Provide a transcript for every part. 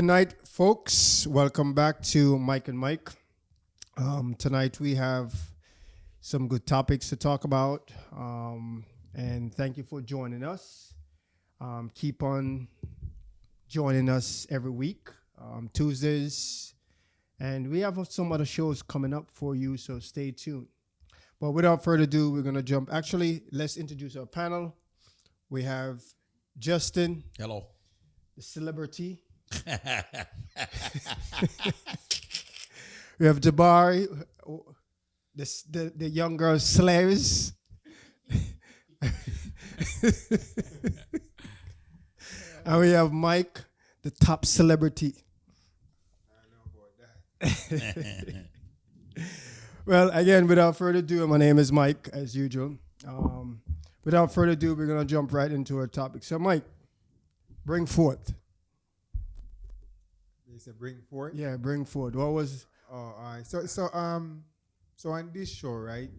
night, folks. Welcome back to Mike and Mike. Tonight we have some good topics to talk about, and thank you for joining us. Keep on joining us every week, Tuesdays, and we have some other shows coming up for you, so stay tuned. But without further ado, we're going to jump. Actually, let's introduce our panel. We have Justin. Hello. The celebrity. We have Jabari, the young girl slaves. And we have Mike, the top celebrity. I know about that. Well, again, without further ado, my name is Mike, as usual. Without further ado, we're going to jump right into our topic. So, Mike, bring forth. They said bring forth? Yeah, bring forth. What was... Oh, all right. So on this show, right,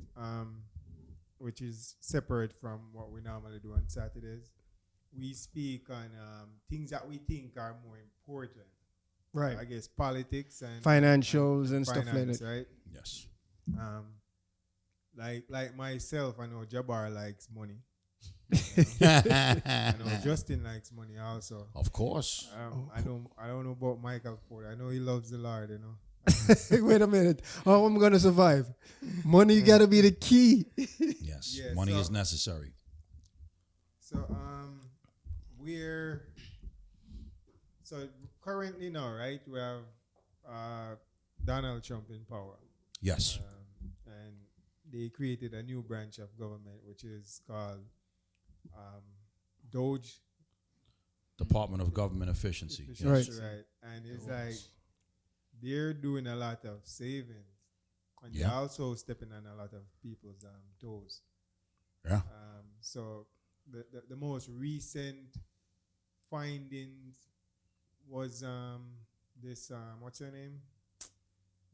which is separate from what we normally do on Saturdays, we speak on things that we think are more important. Right. I guess politics and financials and stuff like that. Right? Yes. Like myself, I know Jabbar likes money. I know Justin likes money also. Of course. I don't know about Michael Ford. I know he loves the Lord, you know. Wait a minute. How am I going to survive? Money got to be the key. Yes. Yeah, Money is necessary. So currently now, right, we have Donald Trump in power. Yes. And they created a new branch of government which is called Doge. Department of Government Efficiency. Yes. Right. And it's like they're doing a lot of savings. And they're also stepping on a lot of people's toes. Yeah. So the most recent findings was this what's her name?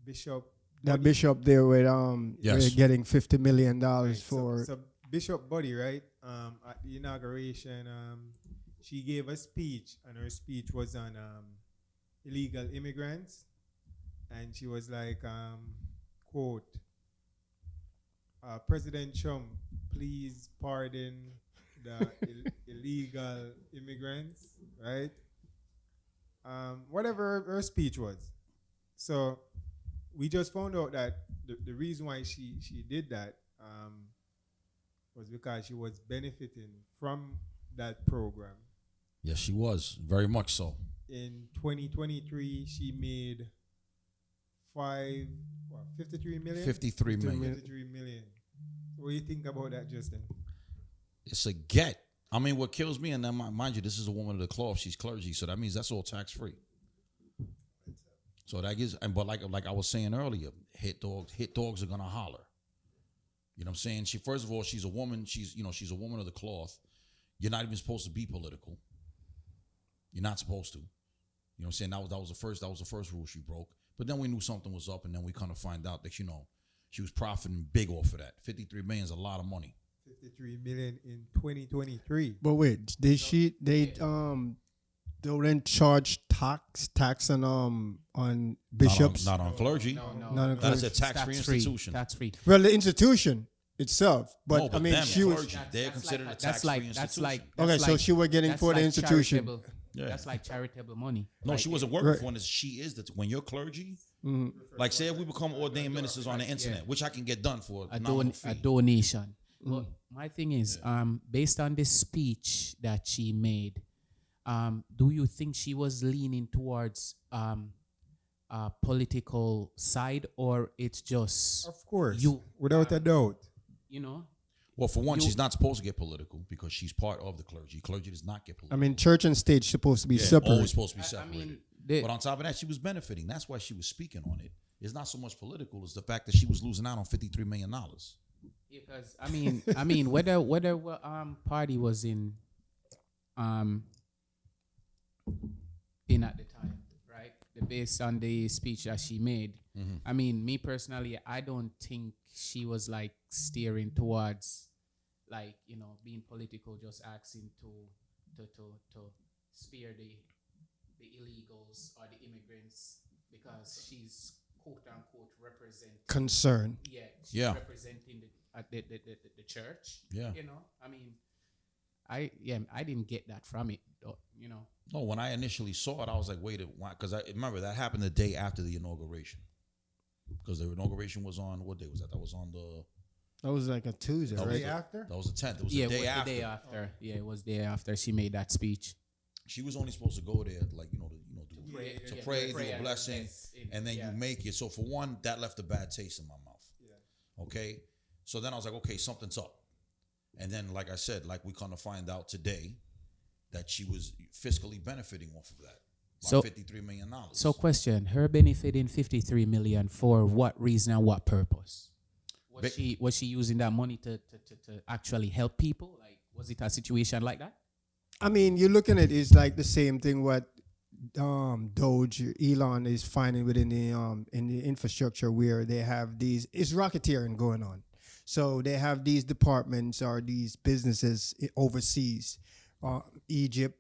Bishop. That bishop there with Yes. we're getting $50 million Right. for So Bishop Buddy, right? At the inauguration, she gave a speech, and her speech was on illegal immigrants, and she was like, quote, President Trump, please pardon the illegal immigrants, right? Whatever her speech was. So we just found out that the reason why she did that was because she was benefiting from that program. Yes, she was. Very much so. In 2023, she made 53 million? 53 million. 53 million. What do you think about that, Justin? It's a get. I mean, what kills me, and then mind you, this is a woman of the cloth. She's clergy, so that means that's all tax free. So that gives, but like I was saying earlier, hit dogs are gonna holler. You know what I'm saying? First of all, she's a woman. She's a woman of the cloth. You're not even supposed to be political. You're not supposed to. You know what I'm saying? That was the first rule she broke. But then we knew something was up, and then we kind of find out that she was profiting big off of that. 53 million is a lot of money. 53 million in 2023. But wait, they don't charge tax on bishops? Not on clergy. No. That is a tax-free institution. Tax free. Well, the institution itself, but No, I mean, them, she was clergy, they're considered a tax-free institution. okay. So she was getting for the institution. charitable- Yeah. That's like charitable money. No, Like, she wasn't working Right. for it. She is that when you're clergy, like say if we become ordained ministers on the internet, which I can get done for a nominal fee. donation. But my thing is, based on this speech that she made, do you think she was leaning towards a political side, or it's just Of course. You- without a doubt. you know? Well, for one, she's not supposed to get political because she's part of the clergy. Clergy does not get I political. mean, church and state supposed to be Always separate. supposed to be I separated. mean, but on top of that, she was benefiting. That's why she was speaking on it. It's not so much political; it's the fact that she was losing out on $53 million. because I mean, whether party was in at the time, right? Based on the speech that she made. I mean, me personally, I don't think she was like steering towards like, being political, just asking to spare the the illegals or the immigrants because she's quote unquote representing. Concern. Yeah, she's Yeah. representing the church. Yeah. You know, I mean, I didn't get that from it, though, you know. No, when I initially saw it, I was like, wait, why? Because I remember that happened the day after the inauguration. Because the inauguration was on, what day was that? That was on the, That was like a Tuesday, That right? was Day after? that was the 10th. It was Yeah, the it day was after. the day after. Yeah, it was the day after she made that speech. She was only supposed to go there, like, do Pray- to yeah, pray, do pray a and blessing, bless in- and then yeah. you make it. So for one, that left a bad taste in my mouth. Yeah. Okay, so then I was like, okay, something's up. And then, like I said, like we kind of find out today that she was fiscally benefiting off of that. So- $53 million. So, question: her benefiting 53 million for what reason and what purpose? Was she using that money to actually help people? Like, was it a situation like that? I mean, you're looking at it's like the same thing what Doge Elon is finding within the in the infrastructure where they have these it's racketeering going on. So they have these departments or these businesses overseas, Egypt.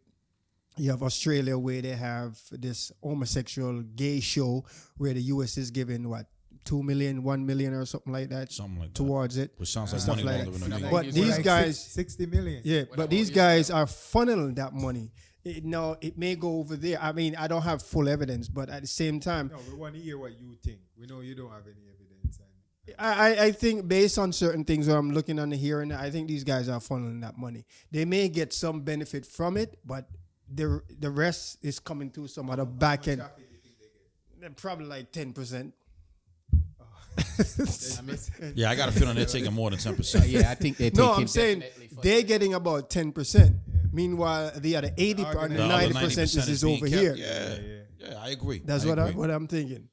You have Australia where they have this homosexual gay show where the U.S. is giving what 2 million, 1 million or something like that Something like that. towards it. Which sounds like Stuff money like laundering that. to me. But Like these Like guys, 60 million. yeah, What but about these you? guys are funneling that money. It may go over there. I mean, I don't have full evidence, but at the same time, No, we want to hear what you think. We know you don't have any evidence. And I think based on certain things that I'm looking on the hearing, I think these guys are funneling that money. They may get some benefit from it, but the rest is coming through some other back end. traffic you think they get? Probably like 10%. I mean, Yeah, I got a feeling they're taking more than 10%. yeah, I think they take No, it I'm saying definitely for they're that. getting about 10%. Meanwhile, the other 80 The or other 90% is being over kept. here. Yeah, I agree. That's I what agree. what I'm thinking.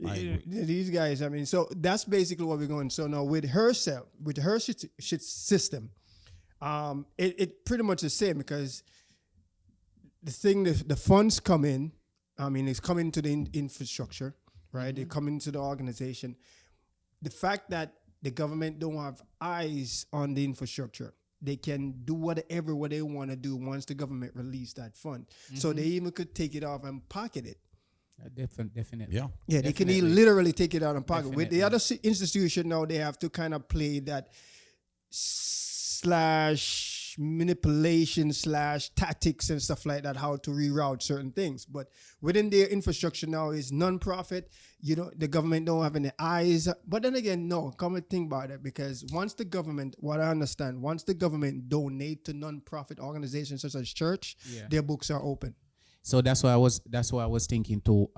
I agree. These guys, I mean, so that's basically what we're going. So now with herself, with her shit system, it pretty much the same because the funds come in. I mean, it's coming to the infrastructure, right? They come into the organization. The fact that the government don't have eyes on the infrastructure, they can do what they want to do once the government release that fund. So they even could take it off and pocket it. Definitely. Yeah. Yeah, they can Definitely. literally take it out and pocket. With the Definitely. other institution now, they have to kind of play that slash manipulation slash tactics and stuff like that, how to reroute certain things. But within their infrastructure now is non-profit. You know, the government don't have any eyes. But then again, no, come and think about it, because once the government, what I understand, once the government donate to non-profit organizations such as church, Yeah. their books are open. So that's why I was thinking too.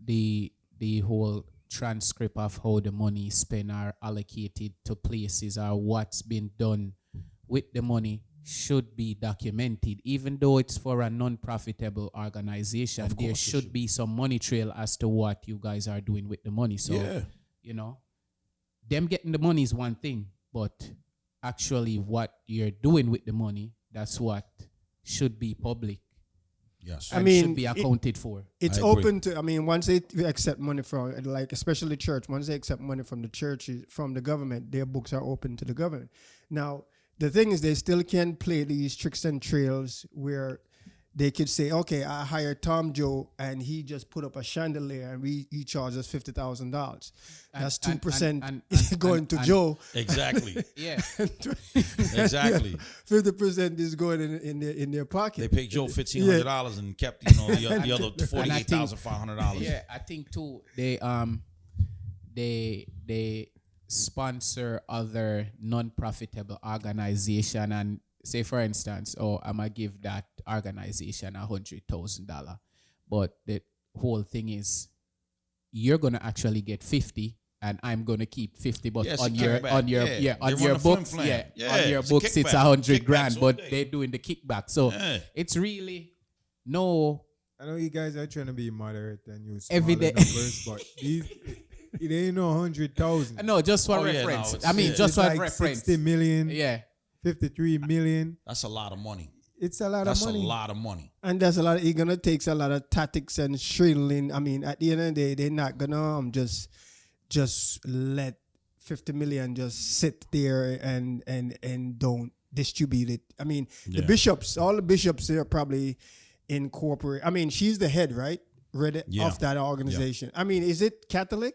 The whole transcript of how the money is spent are allocated to places or what's been done with the money should be documented. Even though it's for a non-profitable organization, Of there course it should should. be some money trail as to what you guys are doing with the money. So Yeah. you know, them getting the money is one thing, but actually what you're doing with the money, that's what should be public. Yes. I And mean, should be accounted for. It's I agree. open to, I mean, once they accept money from, like, especially church, once they accept money from the church, from the government, their books are open to the government. Now, the thing is, they still can play these tricks and trails where they could say, okay, I hired Tom Joe and he just put up a chandelier and he charged us $50,000. That's 2% going to Joe. Exactly. Yeah. Exactly. 50% is going in their pocket. They paid Joe $1,500 and kept the other $48,500. Yeah, I think too they sponsor other non-profitable organization, and say for instance, I'm gonna give that organization $100,000, but the whole thing is you're gonna actually get 50 and I'm gonna keep 50, but Yeah, it's on a your kickback. on your Yeah. on They your run a flim books, flam. yeah, Yeah, on your it's a books it's kickback. 100 Kickbacks grand, all but day. they're doing the kickback. So Yeah. it's really no. I know you guys are trying to be moderate and use Every smaller day. numbers, but it ain't no 100,000. No, just for Oh, yeah, no, reference. it's- I mean, yeah. just It's for like reference. 60 million, Yeah. 53 million. That's a lot of money. It's a lot That's of a money. lot of money. And there's a lot of, it gonna takes a lot of tactics and shrilling. I mean, at the end of the day, they're not gonna just let 50 million just sit there and don't distribute it. I mean, the Yeah. bishops, all the bishops, they're probably incorporate. I mean, she's the head, right? Yeah. Of that organization. I mean, is it Catholic?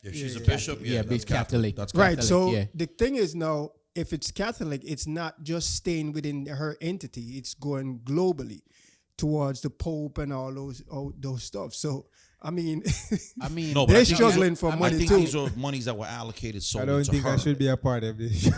If she's a bishop, Yeah, that's big Catholic. That's Right. Catholic. So yeah. the thing is now, if it's Catholic, it's not just staying within her entity. It's going globally towards the Pope and all those stuff. So I mean, No, but they're I think struggling these for are- money I think too. these are monies that were allocated I solely don't to think her. I should be a part of this show.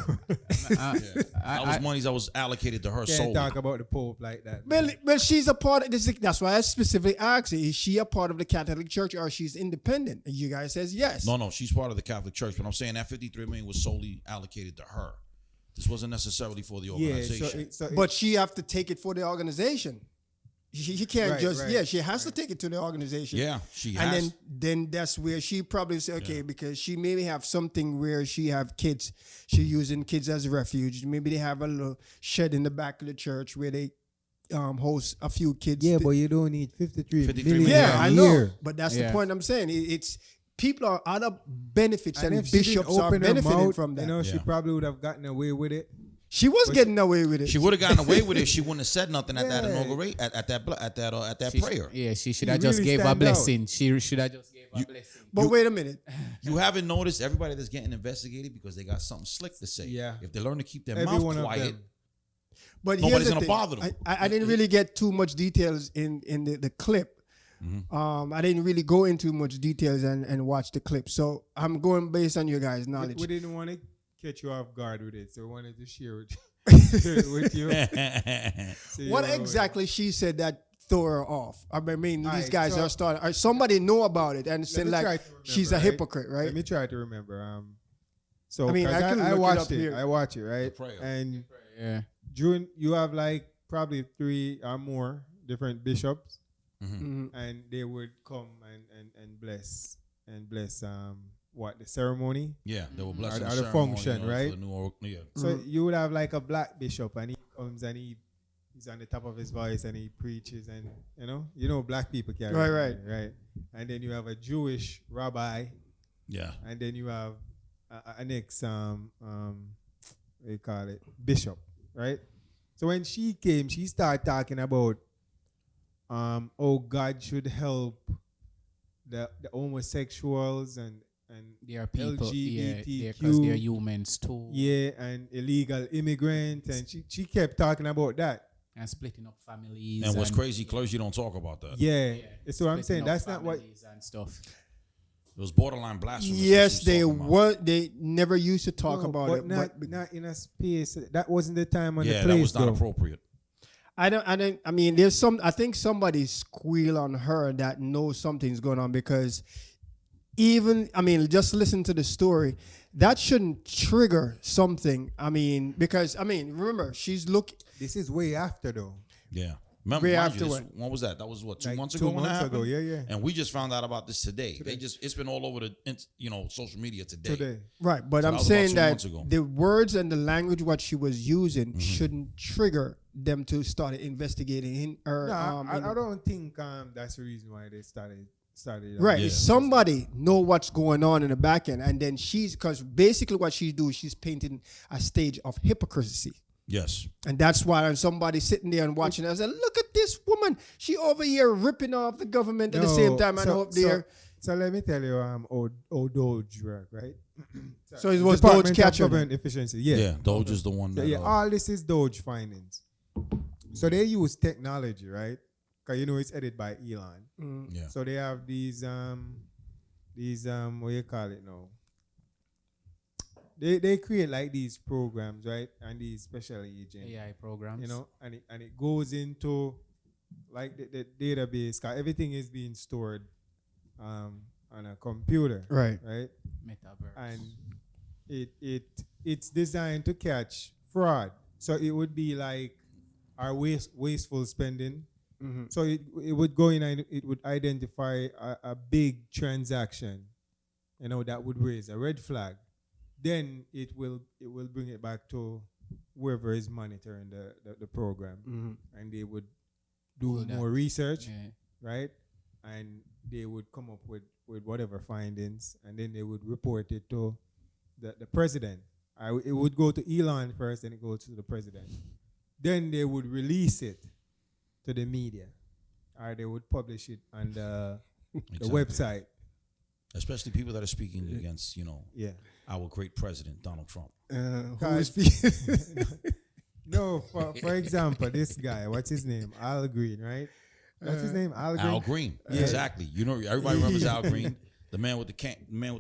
That was monies that was allocated to her Can't solely. talk about the Pope like that. man. Well, she's a part of this. That's why I specifically asked her, is she a part of the Catholic Church or she's independent? And you guys says yes. No, she's part of the Catholic Church, but I'm saying that 53 million was solely allocated to her. This wasn't necessarily for the Yeah, organization. But she have to take it for the organization. She can't Right, just, right, she has to take it to the organization. Yeah, she And has. then that's where she probably say, okay, because she maybe have something where she have kids. She using kids as a refuge. Maybe they have a little shed in the back of the church where they host a few kids. Yeah, but you don't need 53 53 million million. Yeah, a I know. year. But that's Yeah. the point I'm saying. It's people are other benefits and if she didn't bishops are open her benefiting mouth, from that. You know, she Yeah. probably would have gotten away with it. She was getting away with it. She would have gotten away with it if she wouldn't have said nothing at that Yeah. inauguration, at that She- prayer. Yeah, she should She have just really gave a stand out. blessing. She should have just gave a blessing. But wait a minute. You haven't noticed everybody that's getting investigated because they got something slick to say. Yeah. If they learn to keep their Every mouth one of quiet, them. But Nobody's here's the gonna thing. bother them. I didn't really get too much details in the clip. I didn't really go into much details and watch the clip. So I'm going based on your guys' knowledge. We didn't want to catch you off guard with it, so we wanted to share it with you. So you What know, exactly she said that threw her off? I mean, these Alright, guys so- are starting. Somebody know about it and Let said me try like to remember, she's a right? hypocrite, right? Let me try to remember. So I mean, 'cause I can look I it watched up it. here. I watch it, right? prayer. And Yeah. during you have like probably 3 or more different bishops, Mhm. and they would come and bless what the ceremony. yeah, they were blessing Or the the ceremony, function, for the right? yeah. So you would have like a black bishop, and he comes and he's on the top of his voice and he preaches, and you know black people carry Right. right. And then you have a Jewish rabbi, Yeah. and then you have an ex what do you call it, bishop, right? So when she came, she started talking about oh, God should help the homosexuals and They are people. Yeah, LGBTQ. because they're humans too. yeah, and illegal immigrants, and she kept talking about that. And splitting up families. And what's crazy, clergy don't talk about that. Yeah, Yeah, so I'm splitting saying up that's not what. families and stuff. It was borderline blasphemous. what Yes, she was they talking about. were. They never used to talk No, about but it. not, but not in a space. That wasn't the time on Yeah, the place. that was not though. appropriate. I mean, there's some. I think somebody squeal on her that knows something's going on because just listen to the story. That shouldn't trigger something. Because remember, she's looking. This is way after though. Yeah. Remember, Way mind you, after this, when was that? That was what, 2 Like months 2 ago when that months happened? ago, yeah. And we just found out about this today. It's been all over the social media today. Right, but So I'm that was saying about 2 that months ago. the words and the language what she was using shouldn't trigger them to start investigating her. No, I don't think that's the reason why they started. Right, Yeah. somebody know what's going on in the back end, and then because basically what she's doing, she's painting a stage of hypocrisy. Yes. And that's why somebody sitting there and watching it, I said, look at this woman. She over here ripping off the government at the same time. And up there. So let me tell you, old Doge work, right? So it was Department Doge of catcher. Government Efficiency. Yeah. Doge is the one So that. all this is Doge findings. So they use technology, right? Because it's edited by Elon. Yeah. So they have these what do you call it now? They create like these programs, right? And these special agents. AI programs. And it goes into like the database, because everything is being stored on a computer. Right. Right. Metaverse. And it's designed to catch fraud. So it would be like our wasteful spending. Mm-hmm. So it would go in and it would identify a big transaction, that would raise a red flag. Then it will bring it back to whoever is monitoring the program, and they would do Pull that. more research, Yeah. right? And they would come up with whatever findings, and then they would report it to the president. It would go to Elon first, then it goes to the president. Then they would release it to the media, or they would publish it on the Exactly. website. Especially people that are speaking against, Yeah. our great president, Donald Trump. Who is speaking? No, for example, this guy, what's his name? Al Green, right? What's his name? Al Green. Al Green. Yeah. Exactly. Everybody remembers Al Green. The man with the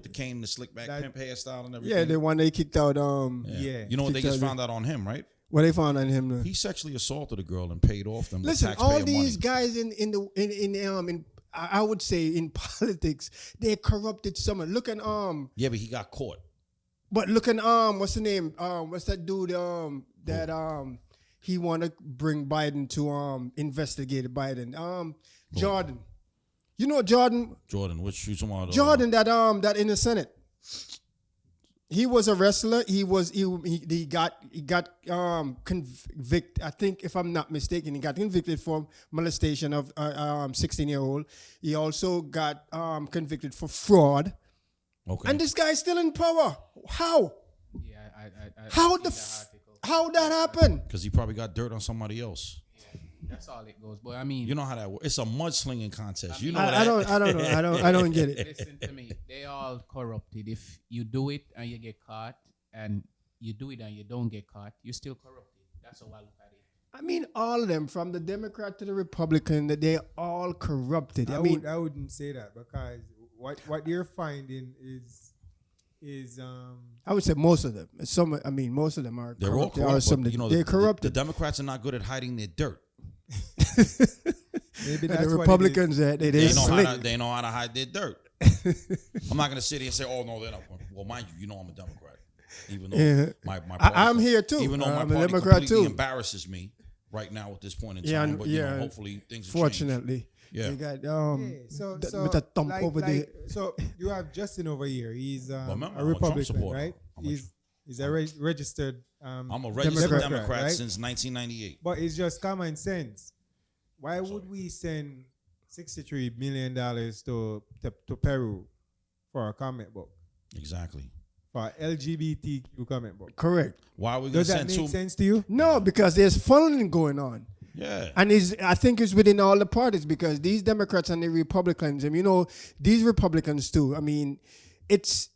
cane, the slick back That- pimp hairstyle and everything. Yeah, the one they kicked out. Yeah. You know what they Kicked just out found out on him, right? What they found on him. He sexually assaulted a girl and paid off them. Listen, taxpayer all these money. guys in I would say in politics, they corrupted someone. Look at Yeah, but he got caught. but look at what's the name? What's that dude that he want to bring Biden to investigate Biden? Jordan. You know Jordan? Jordan, which you talking about? Jordan that in the Senate. He was a wrestler. He got convicted. I think, if I'm not mistaken, he got convicted for molestation of 16-year-old. He also got convicted for fraud. Okay. And this guy's still in power. How? Yeah, I How seen the that article. how that happened? Because he probably got dirt on somebody else. That's all it goes. But I mean, You know how that works. It's a mudslinging contest. You know I don't know. I don't get it. listen to me. They all corrupted. If you do it and you get caught, and you do it and you don't get caught, you're still corrupted. That's how I look at it. I mean, all of them, from the Democrat to the Republican, that they're all corrupted. I mean, I wouldn't say that, because what you're finding is I would say most of them. Most of them are They're all corrupt. There are corrupt. some But, that- the, they're the corrupted. Democrats are not good at hiding their dirt. maybe And that's the what Republicans, they They know, slick. they know how to hide their dirt. I'm not going to sit here and say, oh, no, they're not. Well, mind you, I'm a Democrat. Even though Yeah. my party, I'm here too. Even though my I'm a party Democrat completely too. embarrasses me right now at this point in Yeah, time. But, yeah. hopefully things will change. Fortunately, Yeah. they got Yeah, so with a thump like, over there. So you have Justin over here. He's remember, a I'm a Trump Republican, supporter. right? I'm a He's a registered. I'm a registered Democrat, Democrat right? since 1998. But it's just common sense. Why would we send $63 million to Peru for a comic book, Exactly. for a LGBTQ comic book? Correct. Why are we going Does to that send make two? sense to you? No, because there's funneling going on. Yeah. And I think it's within all the parties, because these Democrats and the Republicans, and these Republicans too. I mean, it's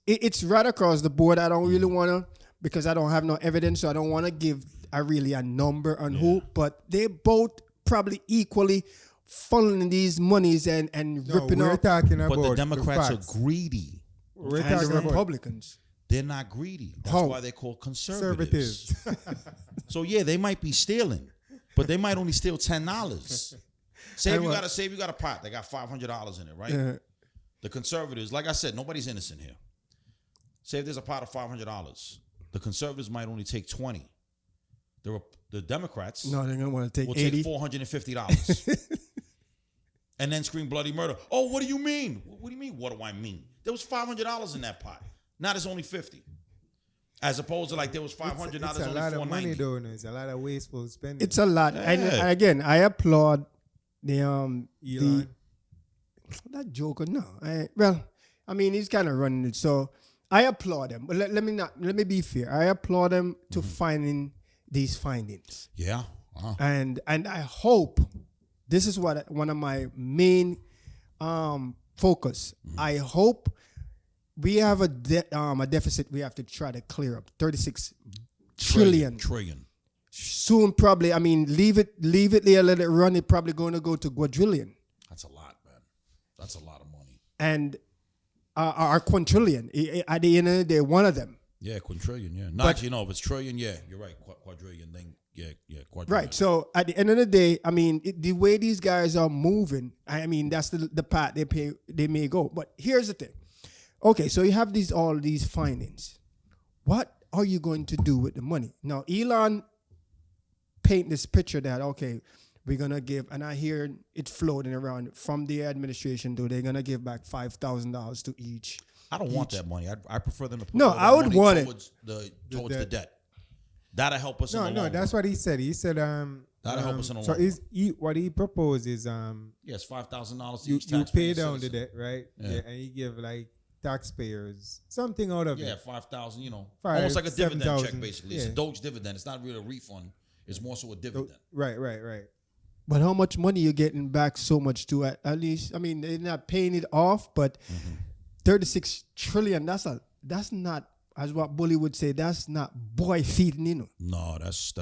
right across the board. I don't really want to, because I don't have no evidence, so I don't want to give a number on who, but they both probably equally funneling these monies and No, ripping we're off talking about But the Democrats are facts. greedy. We're and talking the about Republicans. They're not greedy. That's How? why they're called conservatives. conservatives. So yeah, they might be stealing, but they might only steal $10. Say if you got a pot, they got $500 in it, right? Yeah. The conservatives, like I said, nobody's innocent here. Say if there's a pot of $500, the conservatives might only take 20. The Democrats No, they're gonna want to take will 80. take $450 and then scream bloody murder. Oh, what do you mean? What do you mean? What do I mean? There was $500 in that pot. Now there's only 50. As opposed to like there was $500, It's a only lot of money, $490. though. No? It's a lot of wasteful spending. It's a lot. And Yeah. again, I applaud the Elon. that Joker. No, I mean he's kind of running it, so I applaud him. But let me be fair. I applaud him to finding these findings, Yeah. Uh-huh. and I hope this is what one of my main focus. I hope we have a deficit we have to try to clear up. 36 trillion. Soon, probably. I mean, leave it there, let it run. It's probably going to go to quadrillion. That's a lot, man. That's a lot of money. And our quintillion. At the end of the day, one of them. Yeah, quintillion, yeah. No, actually, no, if it's trillion, yeah, you're right. Quadrillion, then, yeah, quadrillion. Right. So at the end of the day, I mean, the way these guys are moving, I mean, that's the path they may go. But here's the thing. Okay, so you have all these findings. What are you going to do with the money? Now, Elon paint this picture that, okay, we're going to give, and I hear it floating around from the administration, they're going to give back $5,000 to each. I don't want that money. I prefer them to put No, all that I would money want it. towards the debt. That'll help us in the long run. That's what he said. He said, That'll help us in the so long run. what he proposed is, Yes, $5,000 to you each taxpayer. pay down the citizen. debt, right? Yeah. And you give like taxpayers something out of Yeah, it. 5,000, Five, almost like a dividend check, 7,000, basically. It's a yeah. Doge dividend. It's not really a refund. It's more so a dividend. Right. But how much money you getting back so much to at least, I mean, they're not paying it off, but 36 trillion, that's not, as what Bully would say, that's not boy feeding, you know. No, that's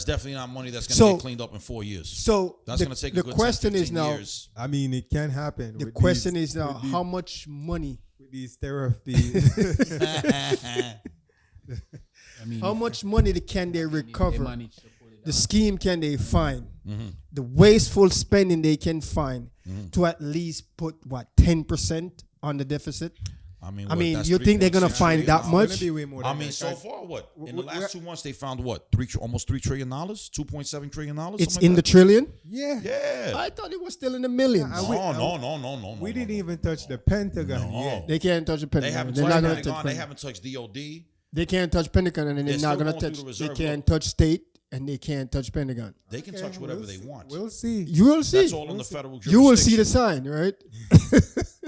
definitely not money that's going to get cleaned up in 4 years. So that's going to take a good question 10, is now, years. I mean, it can happen. The question is now, how much money? With these therapies. I mean, How much money can they recover? managed to pull it The down. scheme can they find? The wasteful spending they can find to at least put, 10% on the deficit? I mean, I you think they're going to find that much? I mean, so far, what? In the last 2 months, they found what? Almost $3 trillion? $2.7 trillion? It's in the trillion? Yeah. Yeah. I thought it was still in the millions. No. We didn't even touch the Pentagon yet. They can't touch the They Pentagon. haven't They're touched not going to Pentagon. touch They Pentagon. haven't touched DOD. They can't touch Pentagon, and They're they're not still going to going touch. through the They reserve can't book. touch state, and they can't touch Pentagon. They can touch whatever they want. We'll see. You will see. That's all in the federal jurisdiction. You will see the sign, right?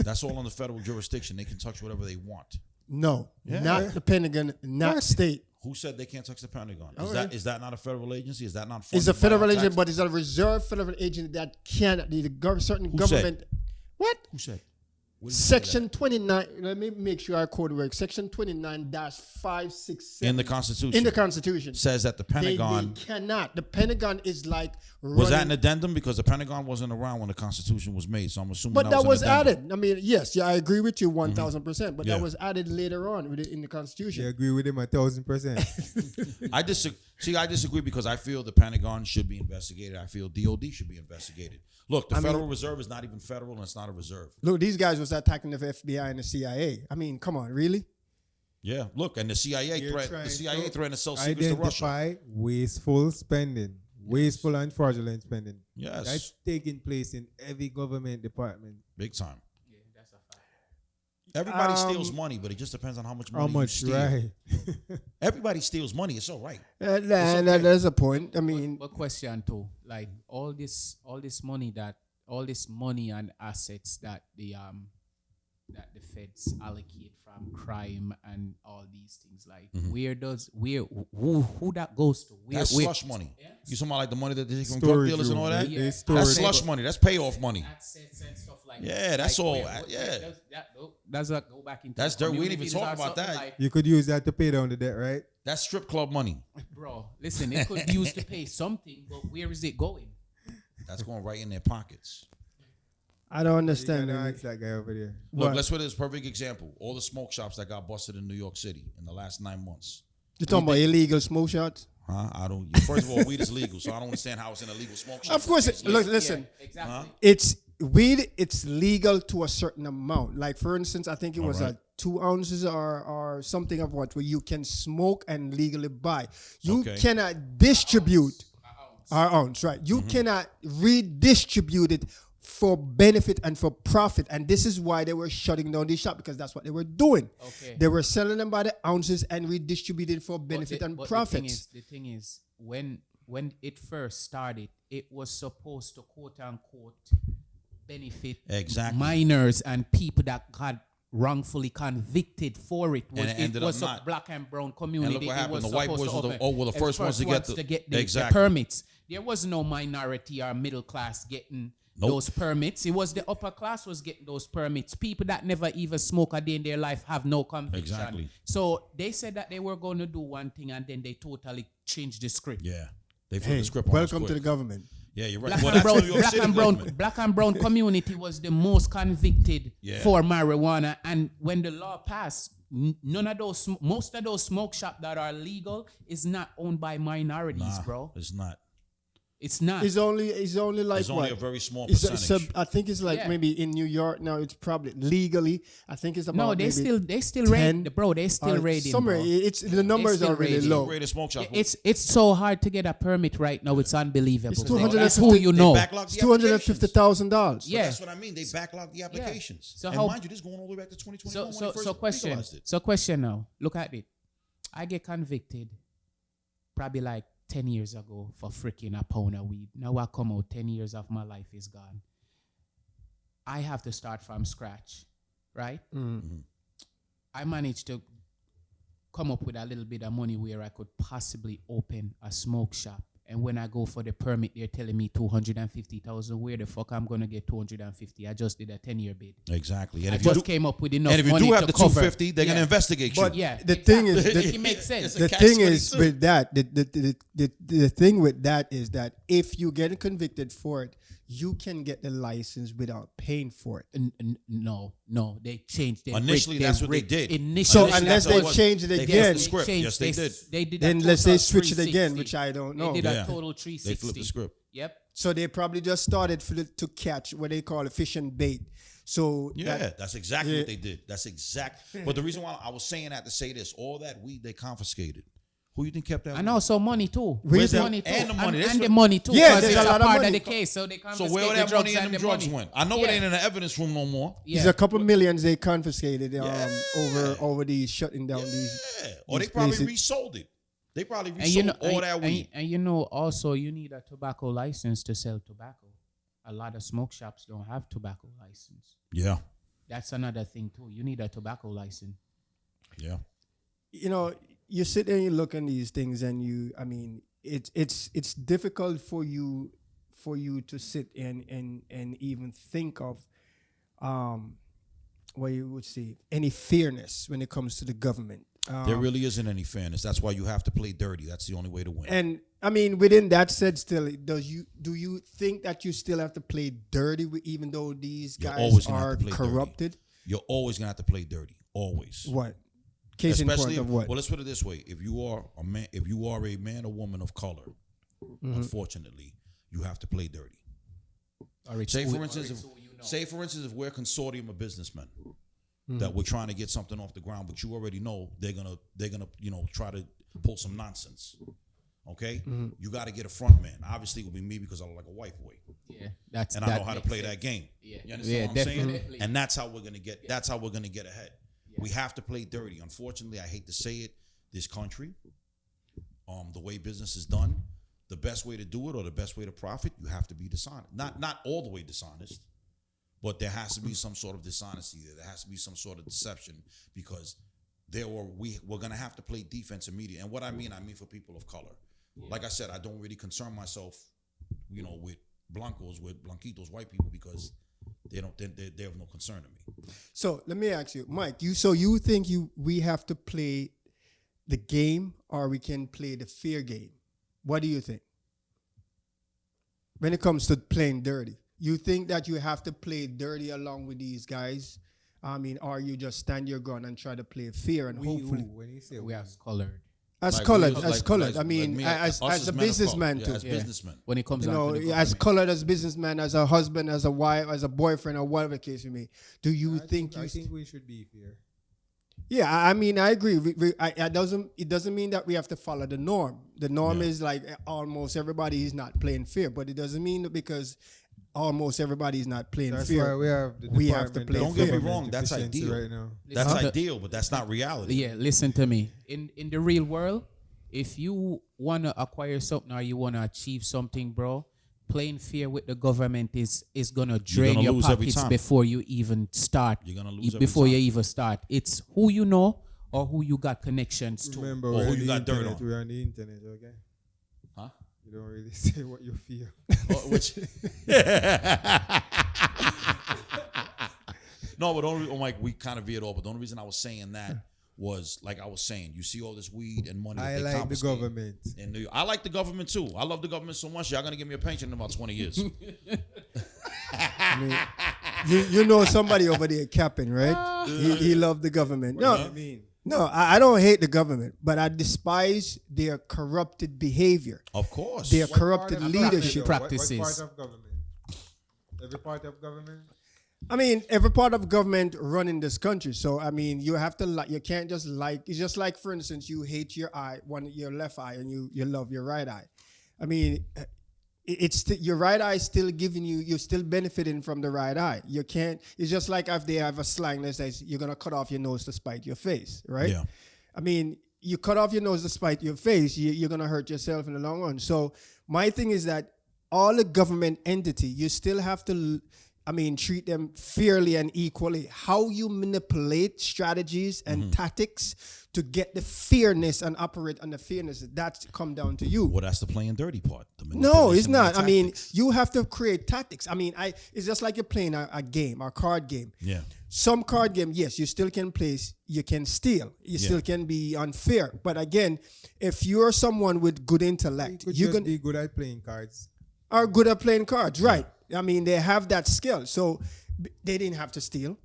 That's all in the federal jurisdiction. They can touch whatever they want. No, Yeah. not the Pentagon, not state. Who said they can't touch the Pentagon? Okay. Is that not a federal agency? Is that not It's funded a by federal our agent, tax- but it's a reserve federal agent that cannot. Certain Who government. said? What? Who said? Where did you say Section 29. Let me make sure I quote work. Section 29-567 that? In the Constitution. In the Constitution says that the Pentagon They cannot. The Pentagon is like was that an running- addendum because the Pentagon wasn't around when the Constitution was made. So I'm assuming But that that was an addendum. added. I mean, yes, I agree with you 1,000%. But Yeah. that was added later on in the You Constitution. agree with him 1,000%. I disagree because I feel the Pentagon should be investigated. I feel DOD should be investigated. Look, the Federal Reserve is not even federal and it's not a reserve. Look, these guys was attacking the FBI and the CIA. I mean, come on, really? Yeah, look, and the CIA You're trying threatened to sell secrets to Russia. Identify wasteful spending, wasteful and fraudulent spending. Yes, That's taking place in every government department. big time. Yeah, that's a fact. Everybody steals money, but it just depends on how much money How much, you steal. right? Everybody steals money. It's all right. That's a point. I mean, But question too, like all this money and assets that the feds allocate from crime and all these things, like who that goes to? That's where, slush money. Yeah. You talking about like the money that they take from drug Storage dealers and all room. that? They Yeah. store That's it. slush money. That's payoff money. Assets and stuff like Yeah, that. that's all. Where Yeah. does that go back into That's the dirt. We didn't even communities talk or about something? that. Like, You could use that to pay down the debt, right? That's strip club money. bro, listen, it could be used to pay something, but where is it going? That's going right in their pockets. I don't You understand. gotta ask that guy over there. Look, What? let's put this perfect example. All the smoke shops that got busted in New York City in the last 9 months. You talking about illegal smoke shots? Huh? I don't. First of all, weed is legal, so I don't understand how it's an illegal smoke shop. Of course, It's look, legal. listen. Yeah, exactly. Huh? It's weed. It's legal to a certain amount. Like for instance, I think it was right. 2 ounces or something of what where you can smoke and legally buy. You Okay. cannot distribute our ounce, right? You cannot redistribute it for benefit and for profit. And this is why they were shutting down the shop, because that's what they were doing. Okay. They were selling them by the ounces and redistributing for benefit and but profits. The thing is, when it first started, it was supposed to quote unquote benefit Exactly. minors and people that got wrongfully convicted for it. And it ended it was up a not. black and brown community. And look what It happened. was The white supposed boys to were the- open- were the first ones to get the- the permits. There was no minority or middle class getting Nope. those permits. It was the upper class was getting those permits. People that never even smoke a day in their life have no conviction. Exactly. So they said that they were going to do one thing and then they totally changed the script. Yeah. They flipped Hey, the script on us welcome to quick. the government. Yeah, you're right. Black, Well, and that's brown, New York black, City and brown, government. black and brown community was the most convicted Yeah. for marijuana. And when the law passed, most of those smoke shops that are legal is not owned by minorities, Nah, bro. it's not. It's not. It's only like It's what? only a very small It's percentage. I think it's like Yeah. maybe in New York now. It's probably legally. I think it's about No, they maybe still 10, rate, bro. They still rating, somewhere. bro. It's the numbers still are really rating. low. Greatest smoke shop. It's so hard to get a permit right now. It's unbelievable. It's That's 250 who you They know. backlog It's the $250,000. Yeah. That's what I mean. They backlog the applications. So and how- mind you, this is going all the way back to 2021 when they first question. legalized it. So question now. Look at it. I get convicted probably like 10 years ago for freaking a pound of weed. Now I come out, 10 years of my life is gone. I have to start from scratch, right? I managed to come up with a little bit of money where I could possibly open a smoke shop And when I go for the permit, they're telling me 250,000. Where the fuck I'm gonna get 250? I just did a 10-year bid. Exactly. And I if you just do, came up with enough and if you money do have to the cover. 250, they're gonna investigate you. But Yeah, the thing is, it makes sense. the catch thing is 22. with that, the thing with that is that if you get convicted for it, you can get the license without paying for it. No, they changed. They Initially, rigged, that's what they rigged. did. Initially, So Initially, unless that's what they it was. change it They flipped again, the script. Yes, they did. They did a unless total they switch it 360. again, which I don't know. They did Yeah. a total 360. They flipped the script. Yep. So they probably just started to catch what they call a fish and bait. So Yeah, that's exactly yeah. what they did. That's exact. But the reason why I was saying that to say this, all that weed they confiscated. Who you think kept that? And weed? also money too. Where's There's the- money too. and the money. That's And what- the money too. Yeah, because there's it's a lot of part money. of the case. So they So confiscate where all the that drugs money and them drugs money. went? I know Yeah. it ain't in the evidence room no more. Yeah. there's a couple millions they confiscated Yeah. over these shutting down these. Yeah. Or they these probably places. resold it. They probably And resold you know, all that weed. and you know, also you need a tobacco license to sell tobacco. A lot of smoke shops don't have tobacco license. Yeah. That's another thing too. You need a tobacco license. Yeah. You know, you sit there and you look at these things, and it's difficult for you to sit and even think of what you would say any fairness when it comes to the government. There really isn't any fairness. That's why you have to play dirty. That's the only way to win. And I mean, within that said, still, do you think that you still have to play dirty, even though these You're guys always gonna have are to play dirty. corrupted? You're always gonna have to play dirty. Always. What? Case in point of what? Well, let's put it this way: if you are a man or woman of color, Mm-hmm. unfortunately, you have to play dirty. Or it's Say who- for or instance, it's if, who you know. say for instance, if we're a consortium of businessmen Mm-hmm. that we're trying to get something off the ground, but you already know they're gonna try to pull some nonsense. Okay, Mm-hmm. you got to get a front man. Obviously, it will be me because I look like a white boy, Yeah, that's and I know how to play that game. Yeah. You understand Yeah, what I'm saying? definitely. And that's how we're gonna get. That's how we're gonna get ahead. We have to play dirty. Unfortunately, I hate to say it, this country, the way business is done, the best way to do it or the best way to profit, you have to be dishonest. Not all the way dishonest, but there has to be some sort of dishonesty there. There has to be some sort of deception because we're gonna have to play defense immediately. And what I mean for people of color. Like I said, I don't really concern myself, with blanquitos, white people, because they have no concern to me. So let me ask you, Mike. You think we have to play the game, or we can play the fair game? What do you think? When it comes to playing dirty, you think that you have to play dirty along with these guys? I mean, or you just stand your ground and try to play fair and hopefully When you say We are colored. as Like, colored, we- as like- colored. like- I mean, like me, as us a men of businessman color. too. Yeah, as businessmen. When it comes You down know, to the as government. colored as businessman, as a husband, as a wife, as a boyfriend, or whatever the case may be. Do you think I think we should be fair. Yeah, I mean, I agree. It doesn't mean that we have to follow the norm. The norm Yeah. is like almost everybody is not playing fair, but it doesn't mean that because almost everybody is not playing That's fair. why we have the we have to Department play of Don't get me Government wrong, that's Efficiency ideal. right now. That's Listen to- ideal, but that's not reality. Yeah, listen to me. In the real world, if you want to acquire something or you want to achieve something, bro, playing fair with the government is gonna drain gonna your lose every pockets time. before you even start. You're gonna lose every before you time. even start. It's who you know or who you got connections to. Remember, Or we're who on you the got dirt internet. on. We're on the internet, okay? Huh? You don't really say what you feel. Which no, but like we kind of veered off. But the only reason I was saying that was, like I was saying, you see all this weed and money. That I they like the confiscate government. in New York. I like the government too. I love the government so much. Y'all gonna give me a pension in about 20 years. you know somebody over there capping, right? He loved the government. What do you No, mean? no, I don't hate the government, but I despise their corrupted behavior, Of course. their What part corrupted of government, leadership. though? Practices. What part of government? Every part of government? I mean, every part of government running this country. So I mean, you have to like. You can't just like. It's just like, for instance, you hate your left eye, and you love your right eye. I mean, your right eye is still giving you. You're still benefiting from the right eye. You can't. It's just like if they have a slang that says you're gonna cut off your nose to spite your face, right? Yeah. I mean, you cut off your nose to spite your face, you're gonna hurt yourself in the long run. So my thing is that all the government entity, you still have to treat them fairly and equally. How you manipulate strategies and tactics to get the fairness and operate on the fairness, that's come down to you. Well, that's the playing dirty part. No, it's not. You have to create tactics. It's just like you're playing a game, a card game. Yeah. Some card game, yes, you still can play, you can steal, you still can be unfair. But again, if you're someone with good intellect, you can be good at playing cards. Are good at playing cards, right? They have that skill. So they didn't have to steal.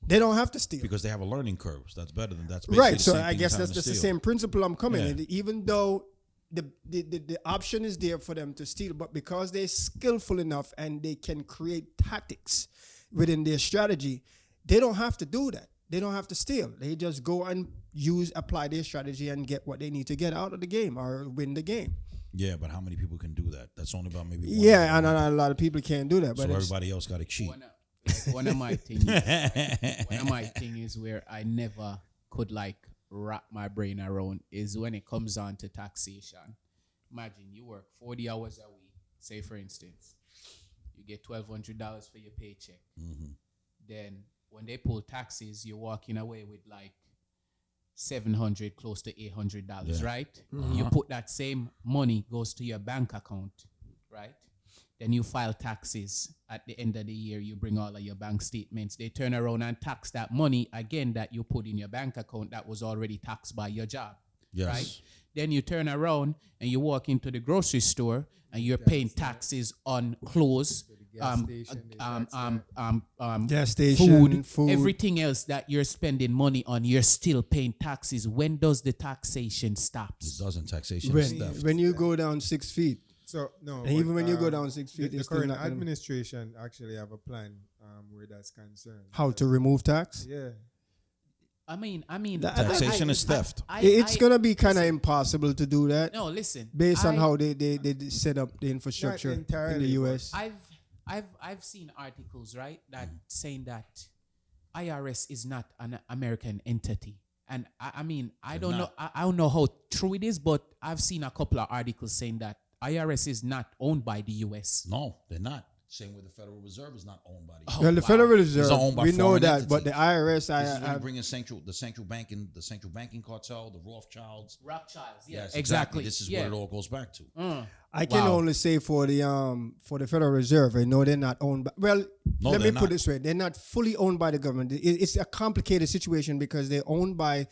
They don't have to steal. Because they have a learning curve. That's better than that's right. So I guess that's the same principle I'm coming in. Even though the option is there for them to steal, but because they're skillful enough and they can create tactics within their strategy, they don't have to do that. They don't have to steal. They just go and apply their strategy and get what they need to get out of the game or win the game. Yeah, but how many people can do that? That's only about maybe one. Yeah, and a lot of people can't do that. But so everybody else got to cheat. One of my things is where I never could wrap my brain around is when it comes on to taxation. Imagine you work 40 hours a week. Say for instance, you get $1,200 for your paycheck. Then when they pull taxes, you're walking away with $700, close to $800, right? You put that same money, goes to your bank account, right? Then you file taxes at the end of the year. You bring all of your bank statements. They turn around and tax that money again that you put in your bank account that was already taxed by your job, right? Then you turn around and you walk into the grocery store and you're paying taxes on clothes, gas station, food, everything else that you're spending money on, you're still paying taxes. When does the taxation stop? It doesn't. Taxation when you go down 6 feet. So no, and even when you go down 6 feet, the current administration actually have a plan where that's concerned. How to remove tax? Yeah. Taxation is theft. It's gonna be kind of impossible to do that. No, listen. Based on how they set up the infrastructure in the U.S. I've seen articles, right, that saying that IRS is not an American entity, and I don't know. I don't know how true it is, but I've seen a couple of articles saying that IRS is not owned by the U.S. No, they're not. Same way the Federal Reserve is not owned by the U.S. Well, the Federal Reserve, we know that, entities. but the IRS, I bring in the central banking cartel, the Rothschilds. Yes, exactly. This is what it all goes back to. I can only say for the Federal Reserve, I know they're not owned by. Well, let me put it this way: they're not fully owned by the government. It's a complicated situation because they're owned by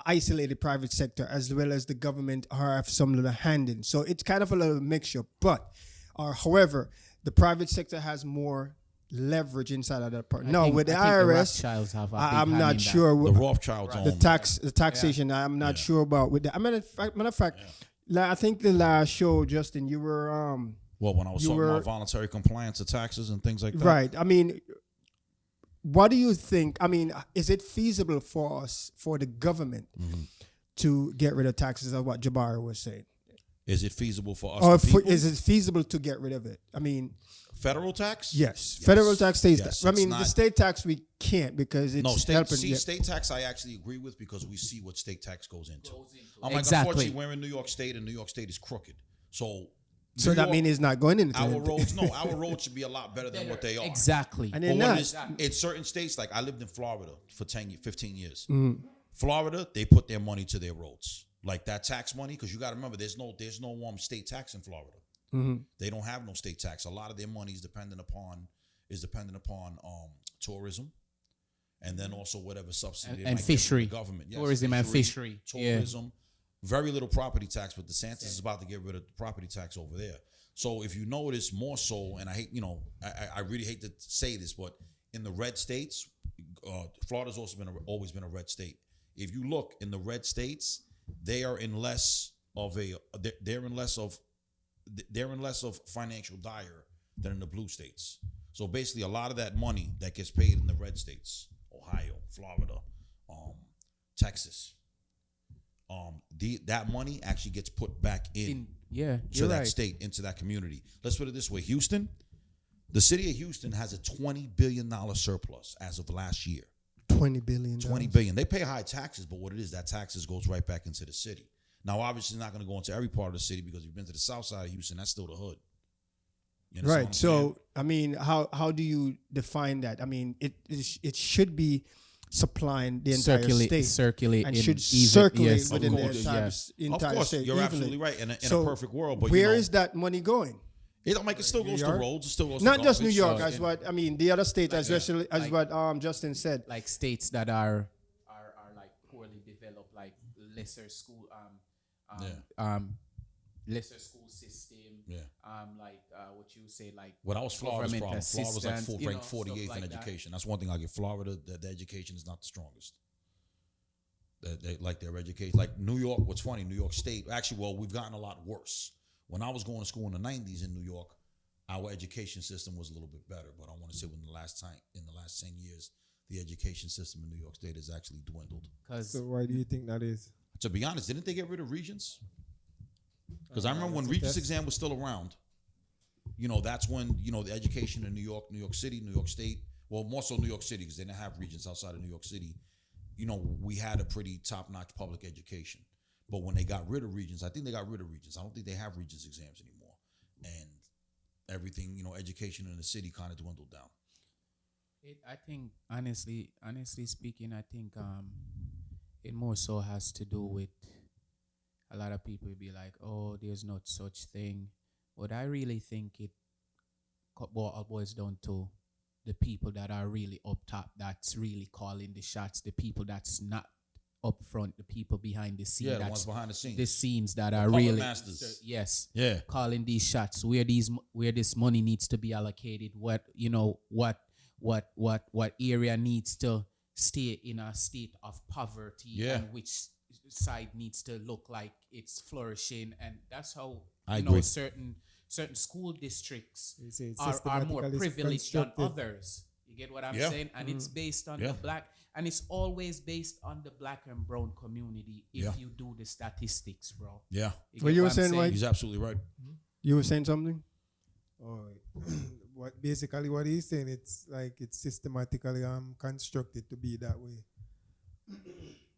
isolated private sector as well as the government have some little hand in. So it's kind of a little mixture. But, however, the private sector has more leverage inside of that part. With the IRS, I'm not sure. The Rothschilds own the taxation. I'm not sure about with that. Matter of fact, I think the last show, Justin, you were when I was talking about voluntary compliance of taxes and things like that. Right. What do you think? Is it feasible for us, for the government, to get rid of taxes? Of what Jabari was saying. Is it feasible for us? Is it feasible to get rid of it? Federal tax? Yes. Federal tax stays there. The state tax we can't because it's helping. State tax I actually agree with because we see what state tax goes into. Exactly. Unfortunately, we're in New York State and New York State is crooked. So that means it's not going into our roads. No, our roads should be a lot better than what they are. Exactly. And they're not. In certain states, like I lived in Florida for 15 years. Florida, they put their money to their roads. Like that tax money, because you got to remember, there's no state tax in Florida. They don't have no state tax. A lot of their money is dependent upon tourism, and then also whatever subsidy and fishery, the government. Yes, tourism and fishery, tourism. Very little property tax, but DeSantis is about to get rid of the property tax over there. So if you notice more so, and I really hate to say this, but in the red states, Florida's also always been a red state. If you look in the red states, they are in less of financial dire than in the blue states. So basically, a lot of that money that gets paid in the red states, Ohio, Florida, Texas, that money actually gets put back to that state, into that community. Let's put it this way: Houston, the city of Houston has a $20 billion surplus as of last year. $20 billion. $20 billion. They pay high taxes, but what it is, that taxes goes right back into the city. Now, obviously, it's not going to go into every part of the city because if you've been to the south side of Houston, that's still the hood. You understand what Right. I'm saying? So, I mean, how do you define that? I mean, it should be supplying the entire state circulate and in should even- circulate yes, within of the course. entire, Yeah. Of course, state. you're evenly. absolutely right. In a So perfect world, but where you know, is that money going? it don't make it still New goes to York? roads. It still goes Not to just New garbage. York, So as in- what I mean. The other states, as like- what Justin said. like states that are like poorly developed, like lesser school lesser school system. Yeah. Like what you say, like Well, that was Florida's government problem. Florida was like assistance, you ranked know, 48th stuff in like that. education. That's one thing I give Florida. The education is not the strongest. They like their education. Like New York, what's funny, New York State, actually, well, we've gotten a lot worse. When I was going to school in the 90s in New York, our education system was a little bit better. But I want to say in the last 10 years, the education system in New York State has actually dwindled. because So why do you think that is? To be honest, didn't they get rid of Regents? Because I remember when that's a Regents test. exam was still around, you know, that's when, you know, the education in New York, New York City, New York State, well, more so New York City because they didn't have Regents outside of New York City. You know, we had a pretty top-notch public education. But when they got rid of Regents, I think they got rid of Regents. I don't think they have Regents exams anymore. And everything, you know, education in the city kind of dwindled down. I think honestly speaking, I think it more so has to do with a lot of people be like, oh, there's not such thing, but I really think it boils down to the people that are really up top, that's really calling the shots, the people that's not up front, the people behind the scene, Yeah, the that's ones behind the scenes. the scenes that are puppet really masters. yes, Yeah. calling these shots, where this money needs to be allocated, what area needs to stay in a state of poverty, Yeah. and which side needs to look like it's flourishing. And that's how I you know agree. certain school districts You say it's are more systematically privileged than constructed. others. You get what I'm Yeah. saying? And it's based on Yeah. the black, and it's always based on the black and brown community if Yeah. you do the statistics, bro. Yeah. get What you were I'm saying, Mike? He's absolutely right. You were saying something? Oh, what he's saying, it's like it's systematically constructed to be that way.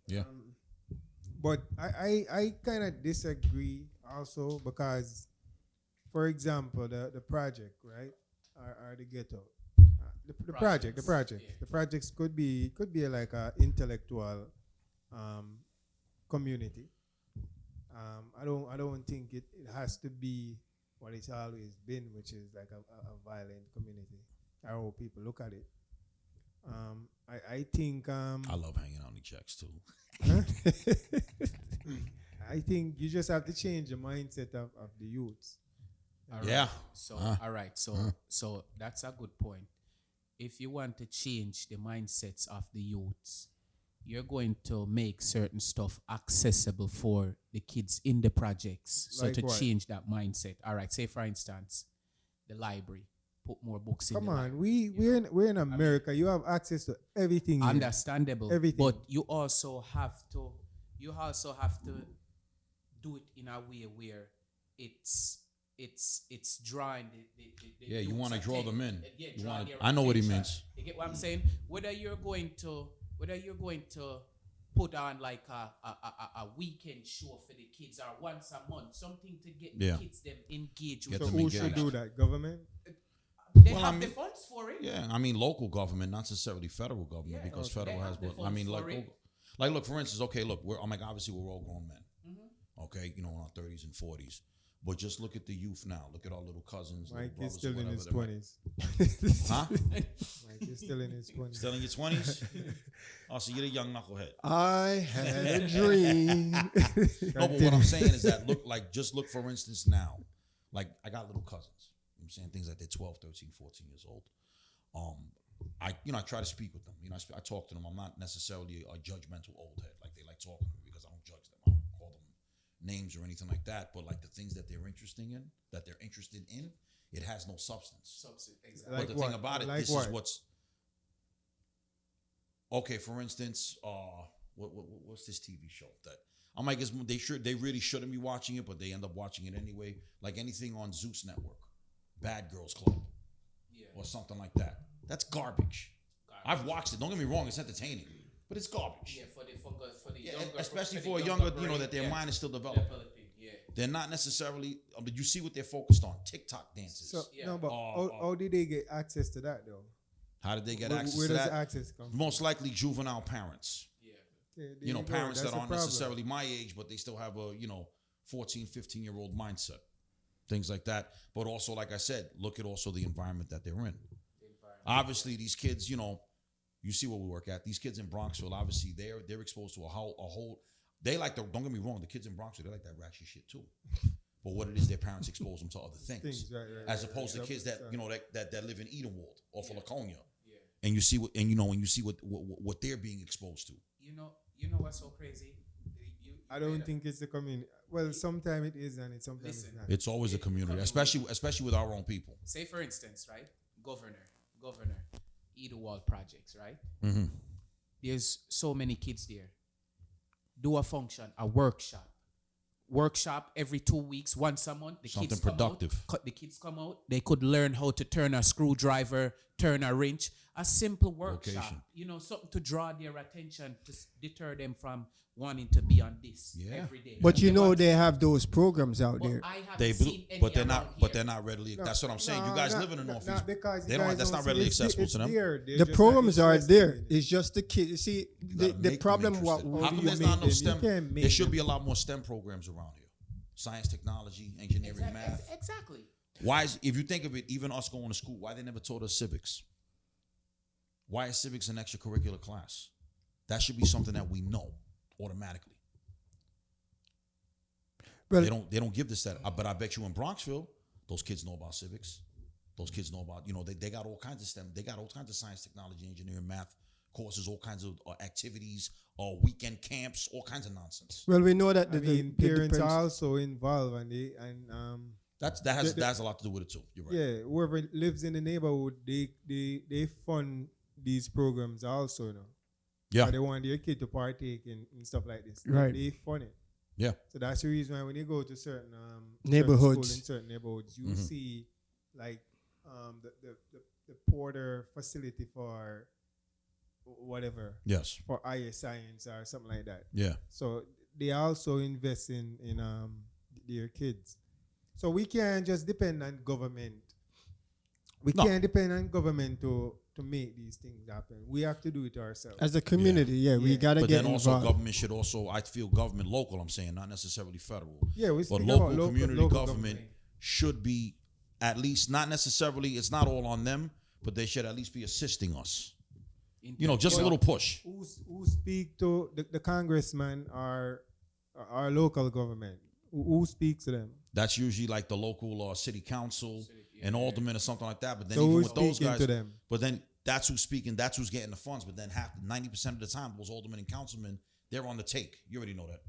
Yeah. But I kind of disagree also because, for example, the project, right, or the ghetto, the projects could be like a intellectual community. I don't think it has to be what it's always been, which is like a violent community. How people look at it. I think I love hanging out in the checks too. I think you just have to change the mindset of the youths. All right. Yeah. So all right. So that's a good point. If you want to change the mindsets of the youths, you're going to make certain stuff accessible for the kids in the projects. So Like to what? change that mindset. All right. Say for instance, the library. Put more books in Come the on, library. we're in America. You have access to everything. Here. Understandable. Everything. But you also have to do it in a way where it's drawing the Yeah, you youth's want to draw attention. them in. Yeah, You draw wanna- their I know what he attention. means. You get what I'm saying? Whether you're going to put on like a weekend show for the kids or once a month, something to get Yeah. the kids them engaged Get So with them who engaged. should do that? Government? they Well, have I the mean- funds for it. Yeah, I mean local government, not necessarily federal government, Yeah, because okay. federal They has. have the But I mean, funds like, for it. look for instance. Okay, look, I'm like obviously we're all grown men. Okay, you know, in our 30s and 40s. But just look at the youth now. Look at our little cousins, little Mike is brothers, or still in whatever his they might- 20s. Huh? Mike is still in his 20s. Still in your 20s? Oh, so you're a young knucklehead. I had a dream. No, but what I'm saying is that just look for instance now. Like I got little cousins. You know what I'm saying things like they're 12, 13, 14 years old. I try to speak with them. You know, I talk to them. I'm not necessarily a judgmental old head. Like they like talking to me because I don't judge them. I don't call them names or anything like that. But like the things that they're interested in, it has no substance. Exactly. Like But the what? thing about it, Like this what? is what's okay. For instance, what's this TV show that I'm like, they really shouldn't be watching it, but they end up watching it anyway. Like anything on Zeus Network, Bad Girls Club, or something like that. That's garbage. I've watched it. Don't get me wrong; it's entertaining, but it's garbage. Yeah, for the Yeah, younger, especially the for a younger younger, brain, that their yeah. mind is still developing. Developing, yeah. They're not necessarily. You see what they're focused on: TikTok dances. So no, but how did they get access to that though? How did they get Where access does to that? the access come from? Most likely juvenile parents. Okay, there You know, go. parents That's that the aren't problem. necessarily my age, but they still have a 14, 15-year-old mindset. Things like that. But also, like I said, look at also the environment that they're in. Obviously, these kids, you see where we work at. These kids in Bronxville, obviously, they're exposed to a whole. They like don't get me wrong, the kids in Bronxville, they like that ratchet shit too. But what it is, their parents expose them to other things, Right, as opposed to kids that that live in Edenwald or for Laconia, and you see what they're being exposed to. You know what's so crazy? I don't think it's the community. Well, sometimes it is and sometimes it's not. It's always a community, especially with our own people. Say for instance, right? Governor, Edenwald projects, right? Mm-hmm. There's so many kids there. Do a function, a workshop every 2 weeks, once a month. Something productive. The kids come out. They could learn how to turn a screwdriver, turn a wrench. A simple workshop. Location. Something to draw their attention to deter them from wanting to be on this every day. But they have those programs out there. I haven't They seen any but they're around not. here. But they're not readily. That's what I'm saying. You guys live in the Northeast. They don't. That's not readily accessible to them. The programs are there. It's just the kids. You see, the problem. How come there's not no STEM? There should be a lot more STEM programs around here. Science, technology, engineering, math. Exactly. Why if you think of it, even us going to school, why they never taught us civics? Why is civics an extracurricular class? That should be something that we know automatically. Well, they don't give this that. But I bet you in Bronxville, those kids know about civics. Those kids know about, they got all kinds of STEM. They got all kinds of science, technology, engineering, math courses, all kinds of activities, weekend camps, all kinds of nonsense. Well, we know that parents are also involved that has a lot to do with it too. You're right. Yeah, whoever lives in the neighborhood, they fund these programs also, Yeah. Or they want their kid to partake in stuff like this. Right. They fund it. Yeah. So that's the reason why when you go to certain neighborhoods, you see like the Porter facility for whatever. Yes. For higher science or something like that. Yeah. So they also invest in their kids. So we can't just depend on government. We can't depend on government to make these things happen. We have to do it ourselves. As a community, we gotta but get then also involved. government should also, I feel government local, I'm saying, not necessarily federal. Yeah, but local community government should be at least, not necessarily, it's not all on them, but they should at least be assisting us. Just a little push. Who speak to the congressman or our local government? Who speaks to them? That's usually like the local city council and alderman or something like that. But then so even who's with those speaking guys, to them? But then that's who's speaking, that's who's getting the funds. But then 90% of the time, those aldermen and councilmen, they're on the take. You already know that.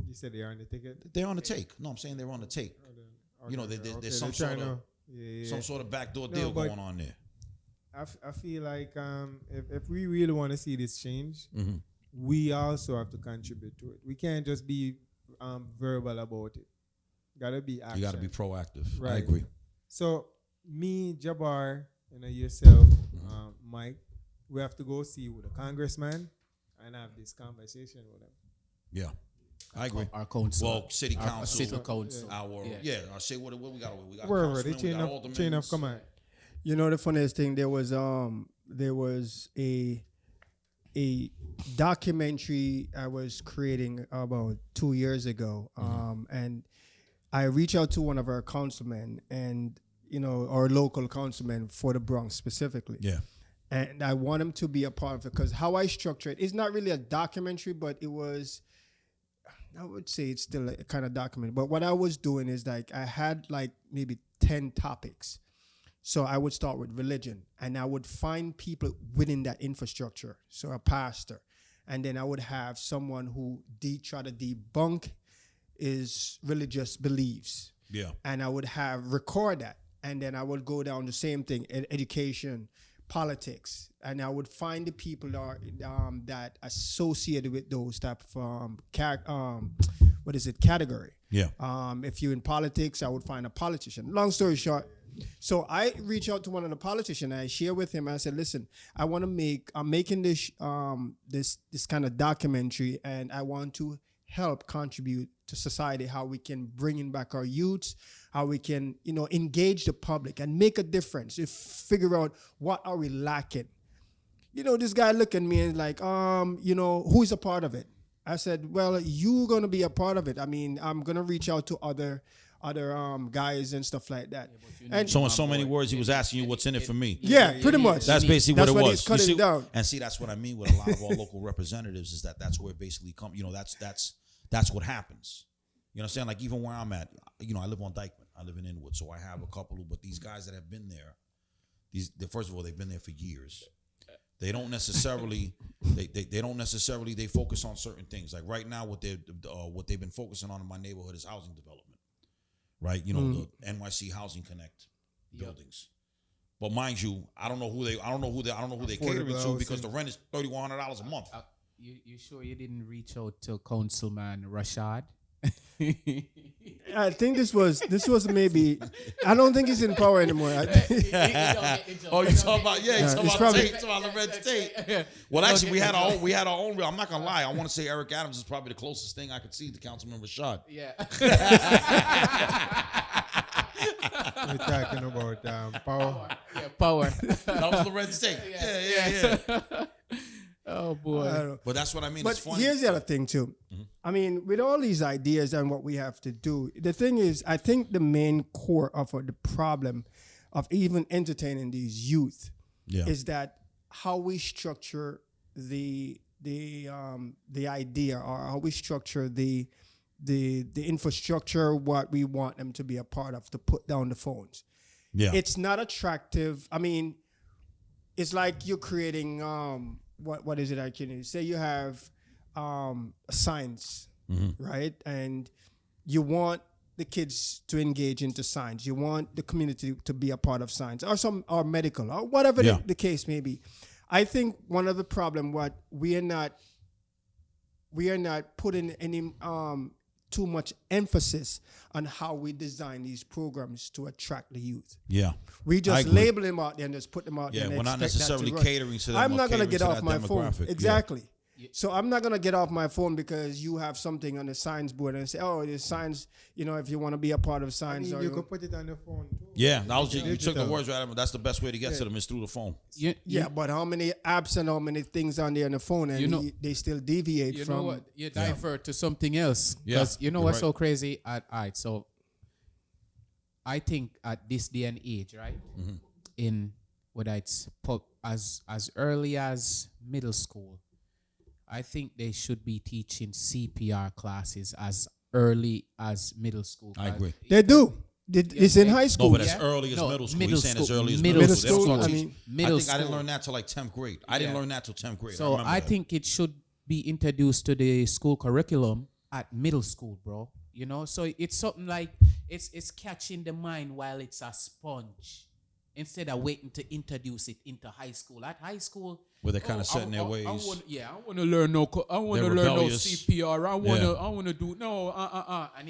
You said they are on the ticket? They're on the take. No, I'm saying they're on the take. Okay. There's some sort of backdoor deal going on there. I feel like if we really want to see this change, we also have to contribute to it. We can't just be verbal about it. Gotta be action. You gotta be proactive. Right. I agree. So me, Jabbar, yourself, Mike, we have to go see with the congressman and have this conversation with him. Yeah. I agree. Our council. Well, city council. City council. I say what we got. We got wherever the chain of command. The funniest thing, there was a documentary I was creating about 2 years ago, and I reached out to one of our councilmen and our local councilman for the Bronx specifically. Yeah. And I want him to be a part of it because how I structure it's not really a documentary, but it was, I would say it's still a kind of document. But what I was doing is I had maybe 10 topics. So I would start with religion and I would find people within that infrastructure. So a pastor. And then I would have someone who try to debunk his religious beliefs. Yeah. And I would record that. And then I would go down the same thing, education, politics. And I would find the people that associated with those type of category. Yeah. If you're in politics, I would find a politician. Long story short. So I reached out to one of the politicians and I shared with him. I said, listen, I'm making this kind of documentary and I want to help contribute to society, how we can bring in back our youths, how we can, engage the public and make a difference. If figure out what are we lacking. This guy looked at me and like, who's a part of it? I said, well, you're going to be a part of it. I mean, I'm going to reach out to other guys and stuff like that. And So in so many words, he was asking you what's in it for me. yeah, pretty much. That's basically what it was. He's cutting You see, down. and see, that's what I mean with a lot of our local representatives is that's where it basically come. That's what happens. You know what I'm saying? Like even where I'm at, I live on Dykeman. I live in Inwood, so I have a couple but these guys that have been there, first of all, they've been there for years. They don't necessarily they focus on certain things. Like right now, what they've been focusing on in my neighborhood is housing development, right? The NYC Housing Connect buildings. But mind you, I don't know who they catering to because the rent is $3,100 a month. You sure you didn't reach out to Councilman Rashad? I think this was maybe. I don't think he's in power anymore. Oh, you talking about the red state? Well, actually, we had our own. I'm not gonna lie. I want to say Eric Adams is probably the closest thing I could see to Councilman Rashad. Yeah. We're talking about power. Yeah, power. That was the red state. Yeah. Oh boy. But that's what I mean. But It's funny. here's the other thing too. Mm-hmm. I mean, with all these ideas and what we have to do, the thing is, I think the main core of the problem of even entertaining these youth is that how we structure the idea, or how we structure the infrastructure, what we want them to be a part of, to put down the phones. Yeah. It's not attractive. I mean, it's like you're creating what is it I can say? You have science, right? And you want the kids to engage into science. You want the community to be a part of science, or medical, or whatever the case may be. I think one of the problem what we are not putting any too much emphasis on how we design these programs to attract the youth. Yeah. We just label them out there and just put them out there. Yeah, and we're not expect that to necessarily run. catering to them. I'm not going to get off my phone. demographic. Exactly. Yeah. So I'm not going to get off my phone because you have something on the science board and say, oh, there's science, if you want to be a part of science. You could put it on the phone too. Yeah, you took the words right out of it. That's the best way to get to them is through the phone. But how many apps and how many things on there on the phone, and they still deviate from. You know what? You divert to something else. Yeah. Because you know what's so crazy? All right, so I think at this day and age, right, in whether it's as early as middle school, I think they should be teaching CPR classes as early as middle school. I agree. They do. It's in high school. No, but as early as middle school. He's saying as early as middle school. Middle school. I didn't learn that till like 10th grade. I didn't learn that till 10th grade. So I think it should be introduced to the school curriculum at middle school, bro. So it's something like it's catching the mind while it's a sponge, instead of waiting to introduce it into high school. At high school, where they're kind of set in their ways. I want to learn no CPR. I want to do and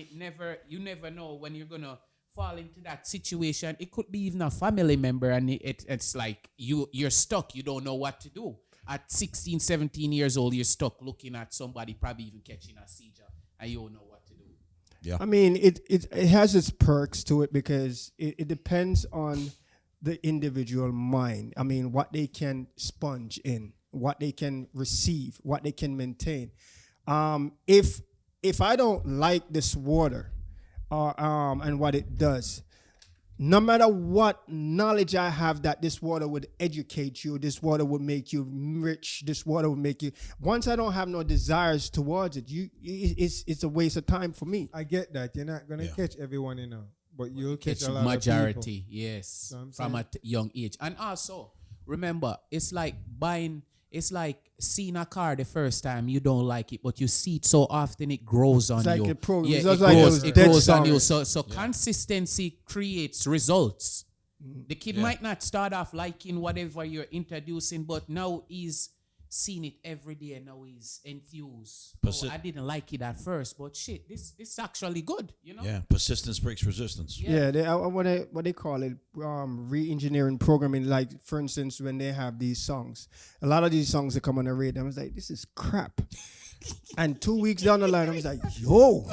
you never know when you're gonna fall into that situation. It could be even a family member, and it's like you're stuck. You don't know what to do. At 16, 17 years old, you're stuck looking at somebody probably even catching a seizure, and you don't know what to do. Yeah. I mean, it has its perks to it because it depends on the individual mind. I mean, what they can sponge in, what they can receive, what they can maintain. If I don't like this water, and what it does, no matter what knowledge I have that this water would educate you, this water would make you rich, this water would make you. Once I don't have no desires towards it, it's a waste of time for me. I get that. You're not gonna catch everyone, but you'll catch a lot majority, of people. yes, from a young age. And also, remember, it's like seeing a car the first time, you don't like it, but you see it so often it grows on you. It grows on you. So consistency creates results. The kid might not start off liking whatever you're introducing, but now he's seen it every day and now he's enthused. I didn't like it at first, but shit, this is actually good, Yeah, persistence breaks resistance. What they call it, re-engineering programming. Like, for instance, when they have these songs, a lot of these songs that come on the radio, I was like, this is crap. And 2 weeks down the line, I was like, yo.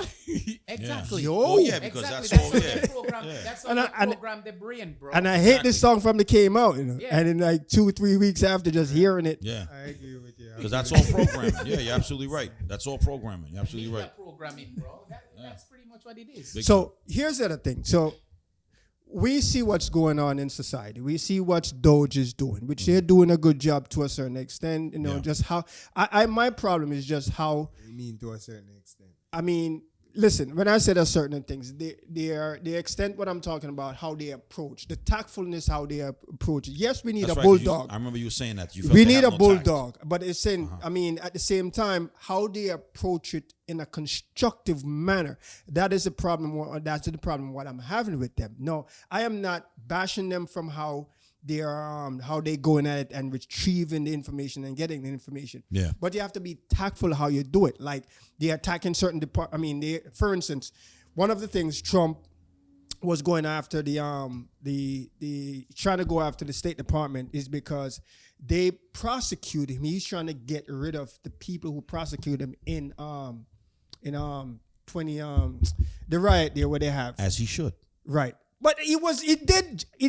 Exactly. Yo. Oh yeah, because Exactly. that's all. how Yeah. they program. Yeah. That's how And they I- and- program the brain, bro. And I hate this song from the came out, you know. Yeah. And in like 2-3 weeks after just hearing it, Yeah. I agree with you. Because that's all programming. Yeah, you're absolutely right. That's all programming. You're absolutely Media right. programming, bro. That's pretty much what it is. Big so here's the other thing. So we see what's going on in society. We see what Doge is doing, which they're doing a good job to a certain extent. You know, Yeah. just how I my problem is just how I mean, to a certain extent. I mean, listen, when I say there certain things, the extent what I'm talking about, how they approach, the tactfulness, how they approach it. Yes, we need That's a right, 'cause bulldog. I remember you saying that. You felt We they need have a no tact. bulldog, but it's saying, I mean, at the same time, how they approach it in a constructive manner. That is the problem. That's the problem. What I'm having with them. No, I am not bashing them from how they are, how they going at it and retrieving the information and getting the information. Yeah. But you have to be tactful how you do it. Like they're attacking certain I mean, for instance, one of the things Trump was going after the trying to go after the State Department is because they prosecute him. He's trying to get rid of the people who prosecute him in 20 the riot there where they have As he should. right. But he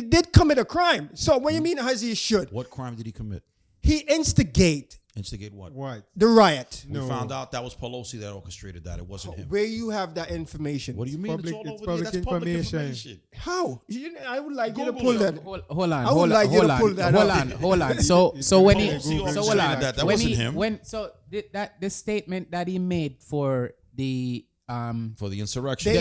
did commit a crime. So what you mean as he should? What crime did he commit? He instigate Instigate what? What? the riot. We found out that was Pelosi that orchestrated that. It wasn't him. Where you have that information? What do you mean? public- it's all it's over there. That's public public information. information. How? I would like you to Google pull it. that. Hold on. I would like you to pull that up. Hold on. So when he, Google so it. hold on. That when wasn't he, him. When the statement that he made for the For the insurrection.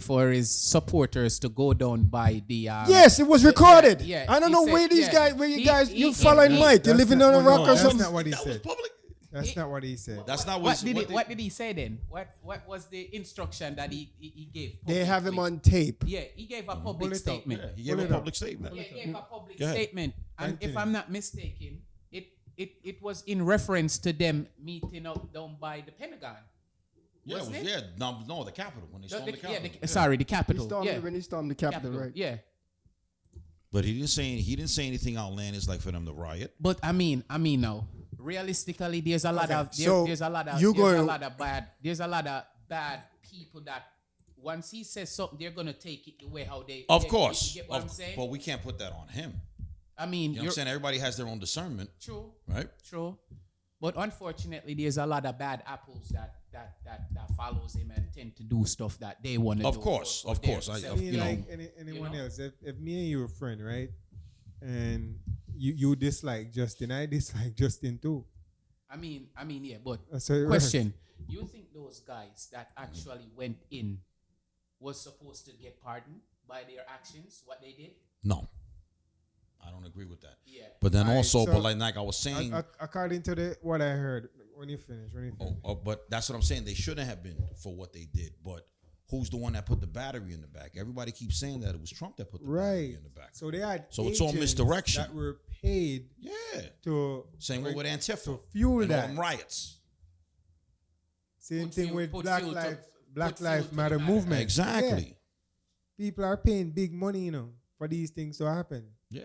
for his supporters to go down by the Yes, it was recorded. yeah, I don't he know said- where these yeah. guys, where you He- guys, he- you following he- Mike. You're That's living not- on a no, rock or That's something. not what he That was said. public. That's not what he said. That's not What what did he say then? What was the instruction that he gave? They have him publicly? on tape. Yeah, he gave a Pull public it up. statement. Yeah, he gave Pull a it up. public statement. Yeah, he gave a public Go ahead. statement, and if Continue. I'm not mistaken, it was in reference to them meeting up down by the Pentagon. Yeah, it Wasn't was, it? yeah. No, the Capitol when they stormed the Capitol. Sorry, the He Capitol. stormed Yeah, when he stormed the Capitol, Capitol, right? Yeah, But he didn't say anything outlandish like for them to riot. but I mean, now realistically, there's a lot of so there's a lot of you there's a going- lot of bad people that once he says something, they're gonna take it the way how they. Of you course. get what I'm saying? But we can't put that on him. I mean, You know what I'm saying? Everybody has their own discernment, true. right? True. But unfortunately, there's a lot of bad apples that follows him and tend to do stuff that they want to do. Of course. for Of their course. I self. mean, You know. like anyone know? else. If me and you were friend, right, and you dislike Justin, I dislike Justin too. I mean, yeah. But That's how it works. question: you think those guys that actually went in was supposed to get pardoned by their actions, what they did? No. I don't agree with that. Yeah. But then Alright, also, so- but like I was saying, According to what I heard, when you finish. but that's what I'm saying. They shouldn't have been for what they did. But who's the one that put the battery in the back? Everybody keeps saying that it was Trump that put the battery Right. in the back. So they had So it's all agents misdirection. that were paid Yeah. to Same way with Antifa. to fuel and all that. them riots. Same Put thing fuel- with put Black fuel to- Lives Black put fuel Lives to the Matter matter. movement. Exactly. Yeah. People are paying big money, for these things to happen. Yeah.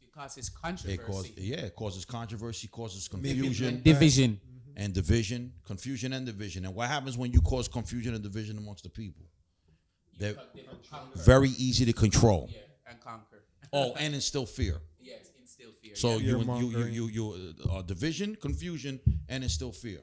Because it's controversy. It causes controversy, causes Maybe confusion And division. and division, confusion and division. And what happens when you cause confusion and division amongst the people? They're They can conquer. very easy to control. Yeah, and conquer. Oh, and instill fear. Yes, instill fear. So yeah. you division, confusion, and instill fear.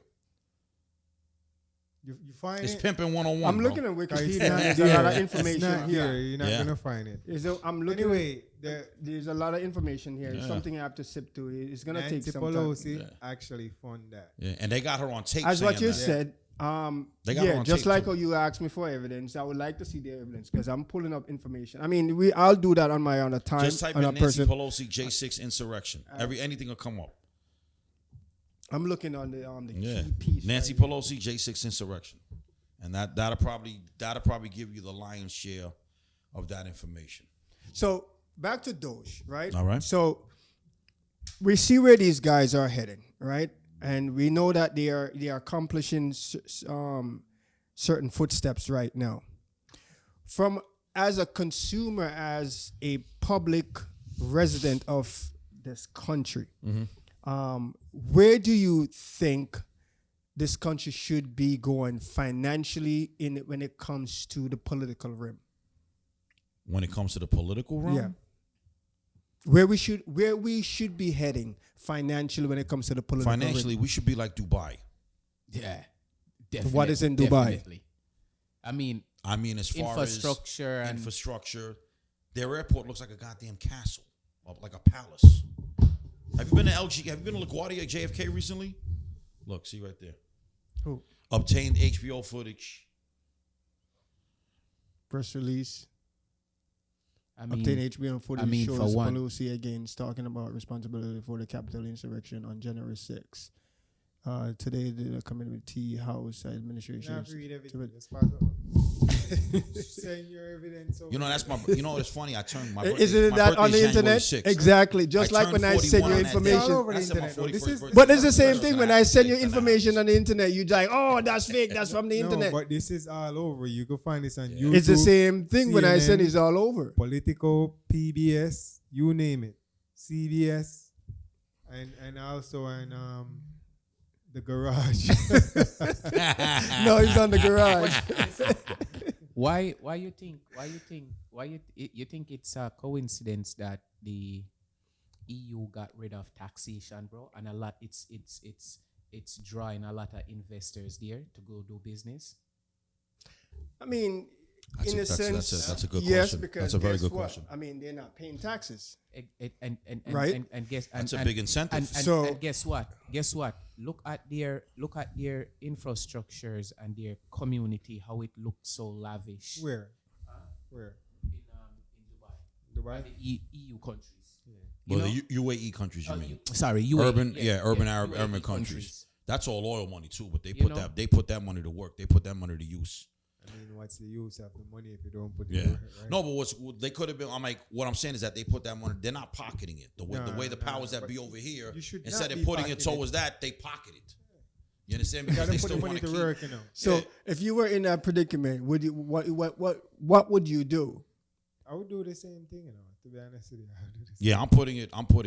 You find It's it. pimping 101. I'm bro. looking at It's Wikipedia. not There's a lot of here. information It's not here. here. You're not Yeah. gonna find it. I'm looking. Anyway, There's a lot of information here. It's Yeah. something I have to sip to. It's gonna take Nancy some time. Pelosi Yeah. actually fund that. Yeah, and they got her on tape. As what saying you that. said, They got it yeah, on just tape, like too. how you asked me for evidence, I would like to see the evidence because I'm pulling up information. I mean, I'll do that on my own time. Just type on in a Nancy person. Pelosi J6 insurrection. Anything will come up. I'm looking on the Yeah, key piece. Nancy right Pelosi J6 insurrection, and that'll probably give you the lion's share of that information. So back to Doge, right? All right. So we see where these guys are heading, right? And we know that they are accomplishing certain footsteps right now. From as a consumer, as a public resident of this country, Where do you think this country should be going financially when it comes to the political realm? When it comes to the political realm, Yeah. Where we should be heading financially when it comes to the political financially, realm. we should be like Dubai. Yeah, definitely. What is in Dubai? Definitely. I mean, As far infrastructure as and infrastructure, their airport looks like a goddamn castle, or like a palace. Have you been to LG? Have you been to LaGuardia at JFK recently? Look, see right there. Who? Obtained HBO footage. Press release. I mean, Obtain HBO footage for shows one- Pelosi against talking about responsibility for the Capitol insurrection on January 6th. Today, the Committee House Administration. Not read everything. That's possible. Send your evidence over. That's my. It's funny. I turned my. Birthday, Isn't my that on the birthday's internet? January 6th. Exactly. Just like when I send you 41 on that day. It's all information. over the That's my internet, though. 41st This is- birthday. But it's the same thing That's when what I send you think that information happens. on the internet. You're like, oh, that's fake. That's from the internet. No, but this is all over. You can find this on Yeah. YouTube. It's the same thing when I send CNN, it's all over. Political, PBS, you name it, CBS, and also on the garage. No, he's on the garage. why you think it's a coincidence that the EU got rid of taxation, bro, and a lot it's drawing a lot of investors there to go do business. I mean, That's in a- a that's- sense, that's a good yes, question. because That's a very guess good what? question. I mean, they're not paying taxes. And guess That's and, a big incentive. and guess what? Look at their infrastructures and their community, how it looks so lavish. Where? In Dubai. Dubai? The EU countries. Well, know? the UAE countries, you mean? Sorry, UAE. Urban Arab UAE Arab countries. That's all oil money too, but they You put know? they put that money to work. They put that money to use. I mean, what's the use of the money if you don't put it Yeah. in it, right? No, but they could have been. I'm like, what I'm saying is that they put that money. They're not pocketing it. The way the powers that but be over here, you should instead not of be putting it pocketing towards that, they pocket it. You understand? You Because gotta they put the still money want to to keep. work, you know. So, Yeah. if you were in that predicament, would you what would you do? I would do the same thing, you know. To be honest with you, I would do the same. Yeah, I'm putting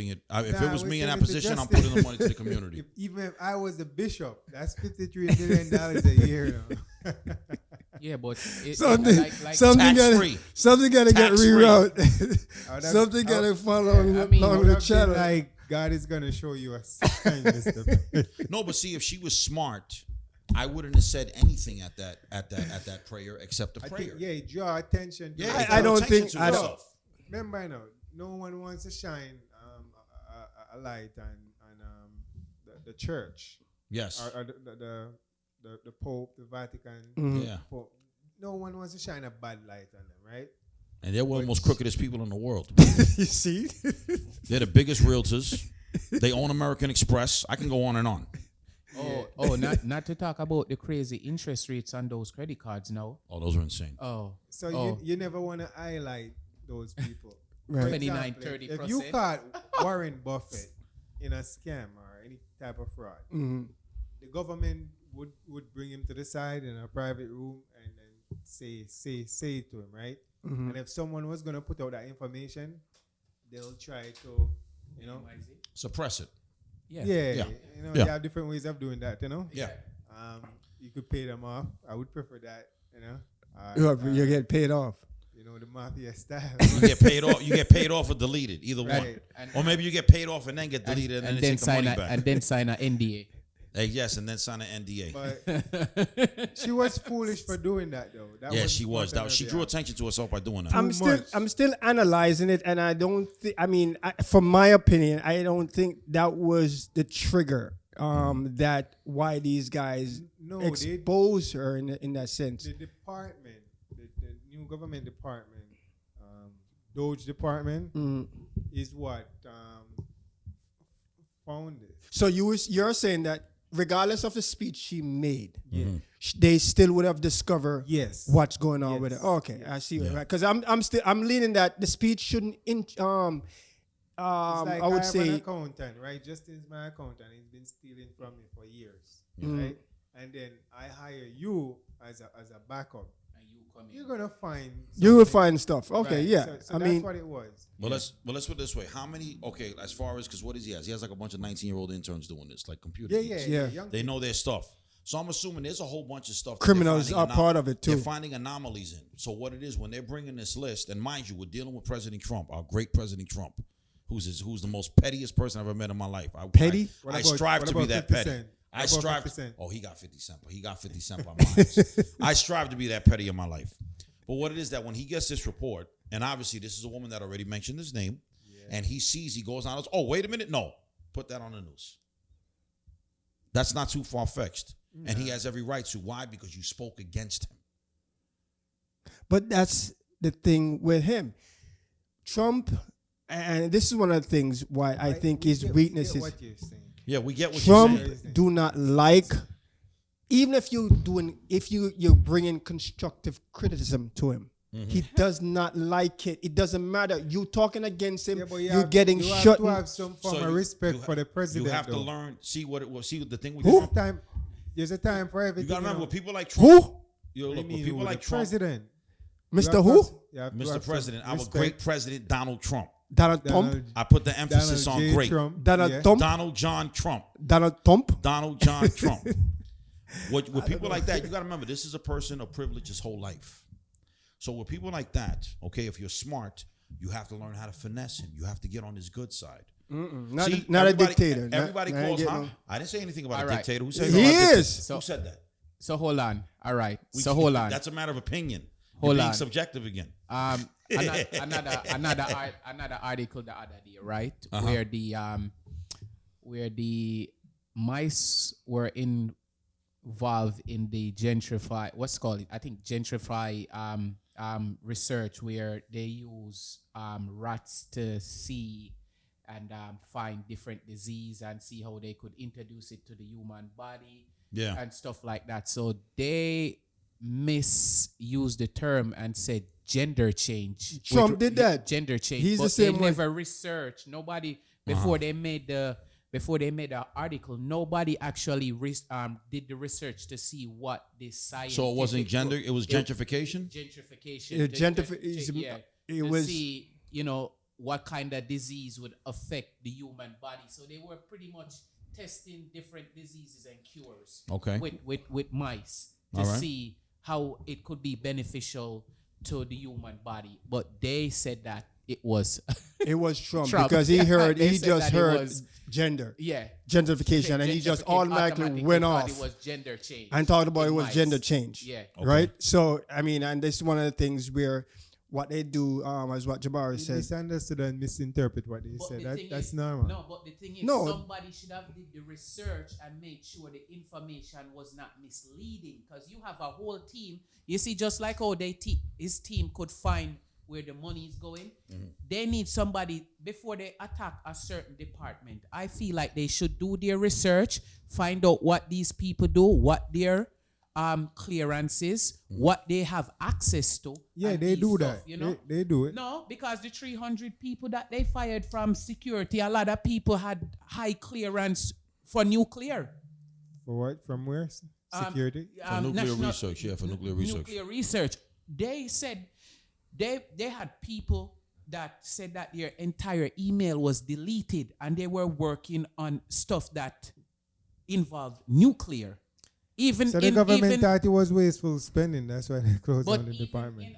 it. If Nah, it was we me in send that it to position, I'm justice. putting the money to the community. Even if I was the bishop, that's $53 million a year, you know. Yeah, but Something, like something gotta, Tax-free. something gotta get Tax-free. rerouted. I would have- Something I gotta would- follow I mean, I along would the have been channel. like, God is gonna show you a sign, Mr. No, but see, if she was smart, I wouldn't have said anything at that prayer except the I prayer. think, yeah, draw attention. To Yeah, it. I don't attention think- to I don't- yourself. Remember, I know no one wants to shine a light on the church Yes. or the Pope, the Vatican. Mhm. Yeah. Pope. No one wants to shine a bad light on them, right? And they're one of the most crookedest people in the world. You see? They're the biggest realtors. They own American Express. I can go on and on. not to talk about the crazy interest rates on those credit cards now. Oh, those are insane. So you never want to highlight those people. Right. For 29, example, 30%. If you caught Warren Buffett in a scam or any type of fraud, Mhm. the government would bring him to the side in a private room and then say it to him, right? Mhm. And if someone was gonna put out that information, they'll try to, Suppress it. yeah. Yeah. You know, Yeah. they have different ways of doing that, you know. Yeah. You could pay them off. I would prefer that, you know. You get paid off. You know, the mafia style. You get paid off. You get paid off or deleted. Either Right. one. Or maybe you get paid off and then get deleted and, then take the money back. and then sign an NDA. Yes, and then sign an NDA. But she was foolish for doing that, though. That Yeah, wasn't she was. smart on her She drew behalf. attention to herself by doing that. I'm still analyzing it, and I don't think. I mean, from my opinion, I don't think that was the trigger. That why these guys No, they- expose her in that sense. The department, the new government department, Doge department, Mm. is what found it. So you're saying that regardless of the speech she made, Mm-hmm. they still would have discovered Yes. what's going on with it. Yes. Okay, I see. Yeah. Right, because I'm leaning that the speech shouldn't. It's like I would have an say. accountant, right? Justin's my accountant. He's been stealing from me for years, Mm. right? And then I hire you as a backup. And you come in. You're gonna find. You will something. find stuff. Okay, Right. yeah. So I that's mean, what it was. Well, let's put it this way. How many? Okay, as far as because what is he has? He has like a bunch of 19-year-old interns doing this, like computer. Yeah. geeks. Yeah. Young They know their stuff. So I'm assuming there's a whole bunch of stuff. that criminals they're are finding part of it They're too. finding anomalies in. So what it is when they're bringing this list, and mind you, we're dealing with President Trump, our great President Trump, who's the most pettiest person I've ever met in my life. Petty? I strive to be that 50 petty. Cent? I What about strive. 50 Cent? Oh, he got 50 Cent. He got 50 Cent by miles. I strive to be that petty in my life. But what it is that when he gets this report, and obviously this is a woman that already mentioned his name, and he goes on. Oh, wait a minute, no, put that on the news. That's not too far-fetched. And he has every right to. Why? Because you spoke against him. But that's the thing with him. Trump, and this is one of the things why I think his weakness is What you're saying. Yeah, we get what you're Trump saying. do not like, even if you're bringing constructive criticism to him. He does not like it. It doesn't matter. You talking against him, Yeah, but you're getting you shut. have to have some form of respect for the president. You have to though. learn. See what it was. See the thing with There's a Trump. time. There's a time for You everything. got to remember, know. with people like Trump. Who? Yo, What do look, you with mean, people who? like The Trump, president. Mr. Who? Mr. President, our great president, Donald Trump. Donald Trump. I put the emphasis on J. great. Trump. Donald Yeah. Trump. Donald John Trump. Donald Trump. Donald John Trump. With people like that, you got to remember, this is a person of privilege his whole life. So with people like that, okay, if you're smart, you have to learn how to finesse him. You have to get on his good side. Not, See, not a everybody- dictator. Everybody Not- I ain't calls, getting huh? I didn't say anything about All a right. dictator. Who said He about a dictator? is. Who said that? So hold on. All right. We So can't- hold on. That's a matter of opinion. Hold You're being on. subjective again. Another article the other day, right? Where the mice were involved in the gentrify. What's it called? I think gentrify research, where they use rats to see and find different disease and see how they could introduce it to the human body. Yeah. And stuff like that. So they misused the term and said gender change. Trump did that. Gender change. He's but the same they one. never researched. Nobody before they made the article. Nobody actually did the research to see what this science. So it wasn't gender. It was gentrification. Gentrification. Yeah, it to was- see what kind of disease would affect the human body. So they were pretty much testing different diseases and cures. Okay. With mice to All right. see how it could be beneficial to the human body. But they said that it was It was Trump, Trump. because he heard They he said just that it heard was- gender yeah. gentrification, and he just automatically went thought off it was gender change. and talked about in it was mice. gender change. Yeah. Right. So I mean, and this is one of the things where what they do, as what Jabari You said. misunderstood and misinterpret what they But said. the thing That's is- normal. No, but the thing is, No. somebody should have did the research and made sure the information was not misleading. Because you have a whole team. You see, just like how his team could find where the money is going, they need somebody before they attack a certain department. I feel like they should do their research, find out what these people do, what their clearances, what they have access to. Yeah, and they these do stuff, that. You know? They do it. No, because the 300 people that they fired from security, a lot of people had high clearance for nuclear. For what? From where? Security? For nuclear research. Yeah, for nuclear research. Nuclear research. They said they had people that said that their entire email was deleted and they were working on stuff that involved nuclear. So the government thought it was wasteful spending. That's why they closed but down the even department.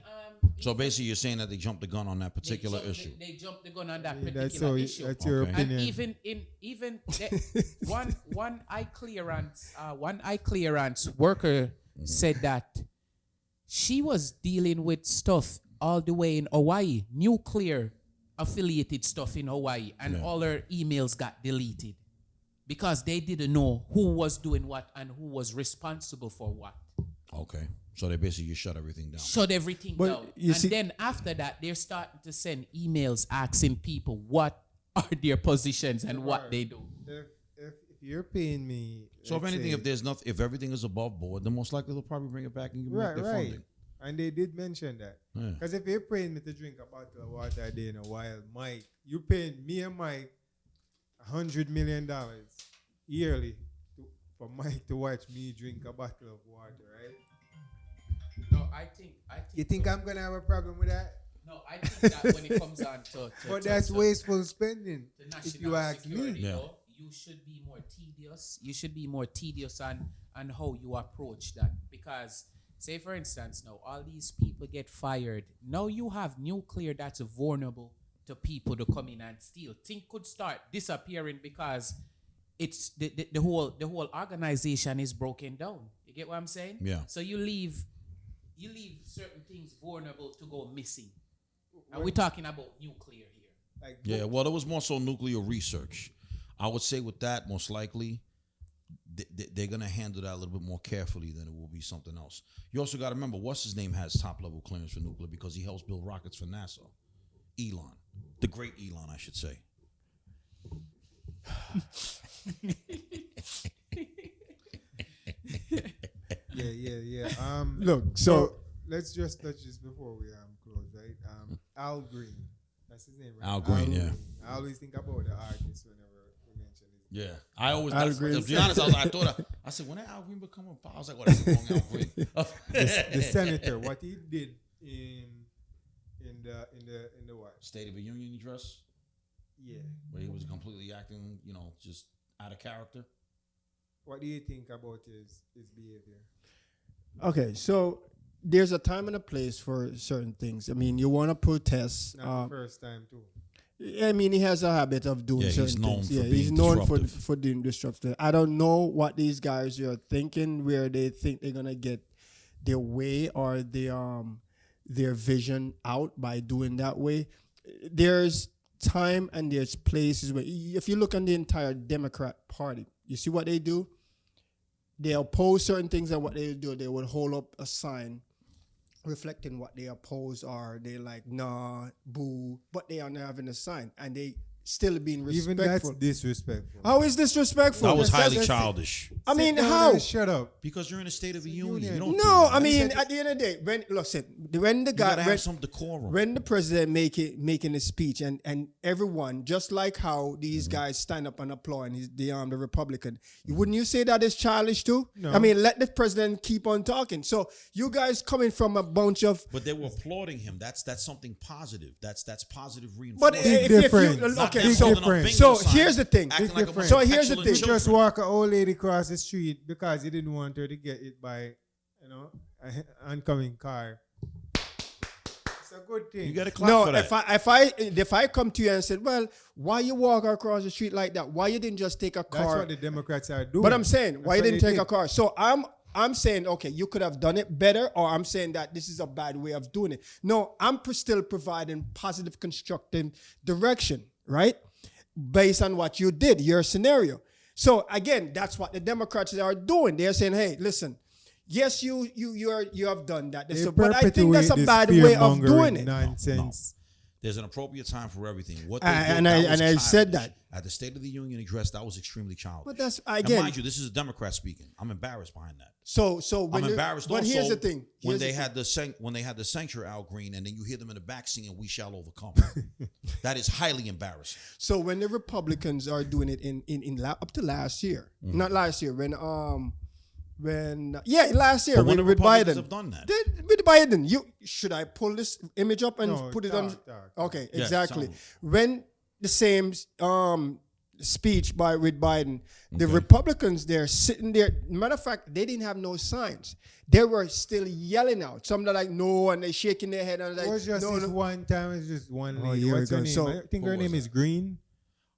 So basically, you're saying that they jumped the gun on that particular issue. They jumped the gun on that Yeah, particular issue. that's your Okay. opinion. And one eye clearance worker said that she was dealing with stuff all the way in Hawaii, nuclear affiliated stuff in Hawaii, and all her emails got deleted because they didn't know who was doing what and who was responsible for what. Okay. So they basically just shut everything down. Shut everything But down. you And see- then after that, they're starting to send emails asking people what are their positions and what they do. If you're paying me, So if let's anything, say- if everything is above board, then most likely they'll probably bring it back and give right, back their right, funding. and they did mention that. Yeah. Because if you're paying me to drink a bottle of water a day in a while, Mike, you paying me and Mike $100 million yearly for Mike to watch me drink a bottle of water, right? No, I think. You think I'm gonna have a problem with that? No, I think that when it comes on to But that's wasteful spending. to If national you ask security, me. Yeah. though, you should be more tedious. You should be more tedious on how you approach that. Because, say for instance, now all these people get fired. Now you have nuclear that's vulnerable to people to come in and steal. Things could start disappearing because it's the whole organization is broken down. You get what I'm saying? Yeah. So you leave certain things vulnerable to go missing. And we're talking about nuclear here. Like Yeah, well, it was more so nuclear research. I would say with that, most likely, they're going to handle that a little bit more carefully than it will be something else. You also got to remember, what's his name has top-level clearance for nuclear because he helps build rockets for NASA. Elon. The great Elon, I should say. Yeah. Look, so let's just touch this before we close, right? Al Green, that's his name, right? Al Green, yeah. I always think about the artist whenever we mention his name. Yeah. I always, Al that's, Green. to be honest, I said, when did Al Green become a pop? I was like, well, that's the wrong Al Green. The senator, what he did in the what? State of the Union address, Yeah. where he was completely acting, just out of character. What do you think about his behavior? okay, so there's a time and a place for certain things. I mean, you want to protest. Not the first time too. I mean, he has a habit of doing Yeah, he's certain known things. for Yeah, being he's known for disruptive. being disruptive. I don't know what these guys are thinking, where they think they're gonna get their way or their vision out by doing that way. There's time and there's places where, if you look on the entire Democrat Party, you see what they do. They oppose certain things, and what they do, they would hold up a sign reflecting what they oppose, or they like nah, boo, but they are not having a sign, and they still being Even that's respectful. disrespectful. How is disrespectful? That was highly That's- childish. I mean, Sit down how? and shut up. Because you're in a state of the Union. union. You don't do No, that. I mean, at the end of the day, when the you guy gotta have some decorum. when the president making a speech, and everyone, just like how these guys stand up and applaud, and the Republican, wouldn't you say that is childish too? No. I mean, let the president keep on talking. So you guys coming from a bunch of, But they were applauding him. That's something positive. That's positive but reinforcement. if difference. you Not okay, them so holding up bingo so signs, here's the thing. acting like a bunch So of here's the petulant thing. You children. just walk an old lady across the street because you didn't want her to get it by, an oncoming car. It's a good thing. You got to clap No, for that. if I come to you and said, well, why you walk across the street like that? Why you didn't just take a That's car? what the Democrats are doing. But I'm saying, why you That's didn't what take they a car? So I'm saying, okay, you could have done it better, or I'm saying that this is a bad way of doing it. No, I'm still providing positive, constructive direction, right? Based on what you did, your scenario. So again, that's what the Democrats are doing. They're saying, hey, listen, yes, you have done that, They but I think that's a perpetuate bad this way of fear-mongering doing it. Nonsense. There's an appropriate time for everything. What they And did, I- that was and I said childish. that. At the State of the Union address, that was extremely childish. But that's And again. mind you, this is a Democrat speaking. I'm embarrassed behind that. So I'm when embarrassed but also here's the thing. when Here's they the thing. had the censure Al Green, and then you hear them in the back singing "We Shall Overcome." That is highly embarrassing. So when the Republicans are doing it up to last year, Mm-hmm. not last year, last year But when the with Republicans Biden. have done that, With Biden, should I pull this image up and No, put it talk, on? talk. Okay, Yeah, exactly. sound. When the same speech with Biden, the Okay. Republicans, they're sitting there. Matter of fact, they didn't have no signs. They were still yelling out. Some are like no, and they shaking their head and It like was just no, this no. one time. It's just one Oh, lady. here What's we her go. name? So- I think her Who was name is that? Green.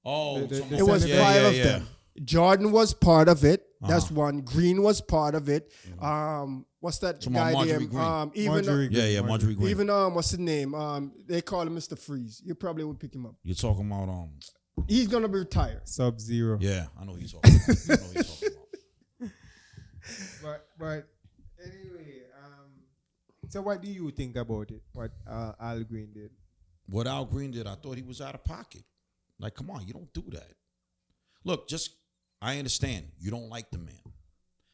oh, The- someone- It was Senator- five of yeah. them. Jordan was part of it. That's Uh-huh. one. Green was part of it. What's that Someone guy Marjorie name? Green. Even Marjorie Yeah, yeah, Marjorie Green. even what's his name? They call him Mr. Freeze. You probably would pick him up. You're talking about He's gonna be retired. Sub-Zero. yeah, I know who you're talking about. I know who you're talking about. But anyway, so what do you think about it? What Al Green did? What Al Green did, I thought he was out of pocket. Like, come on, you don't do that. Look, I understand you don't like the man,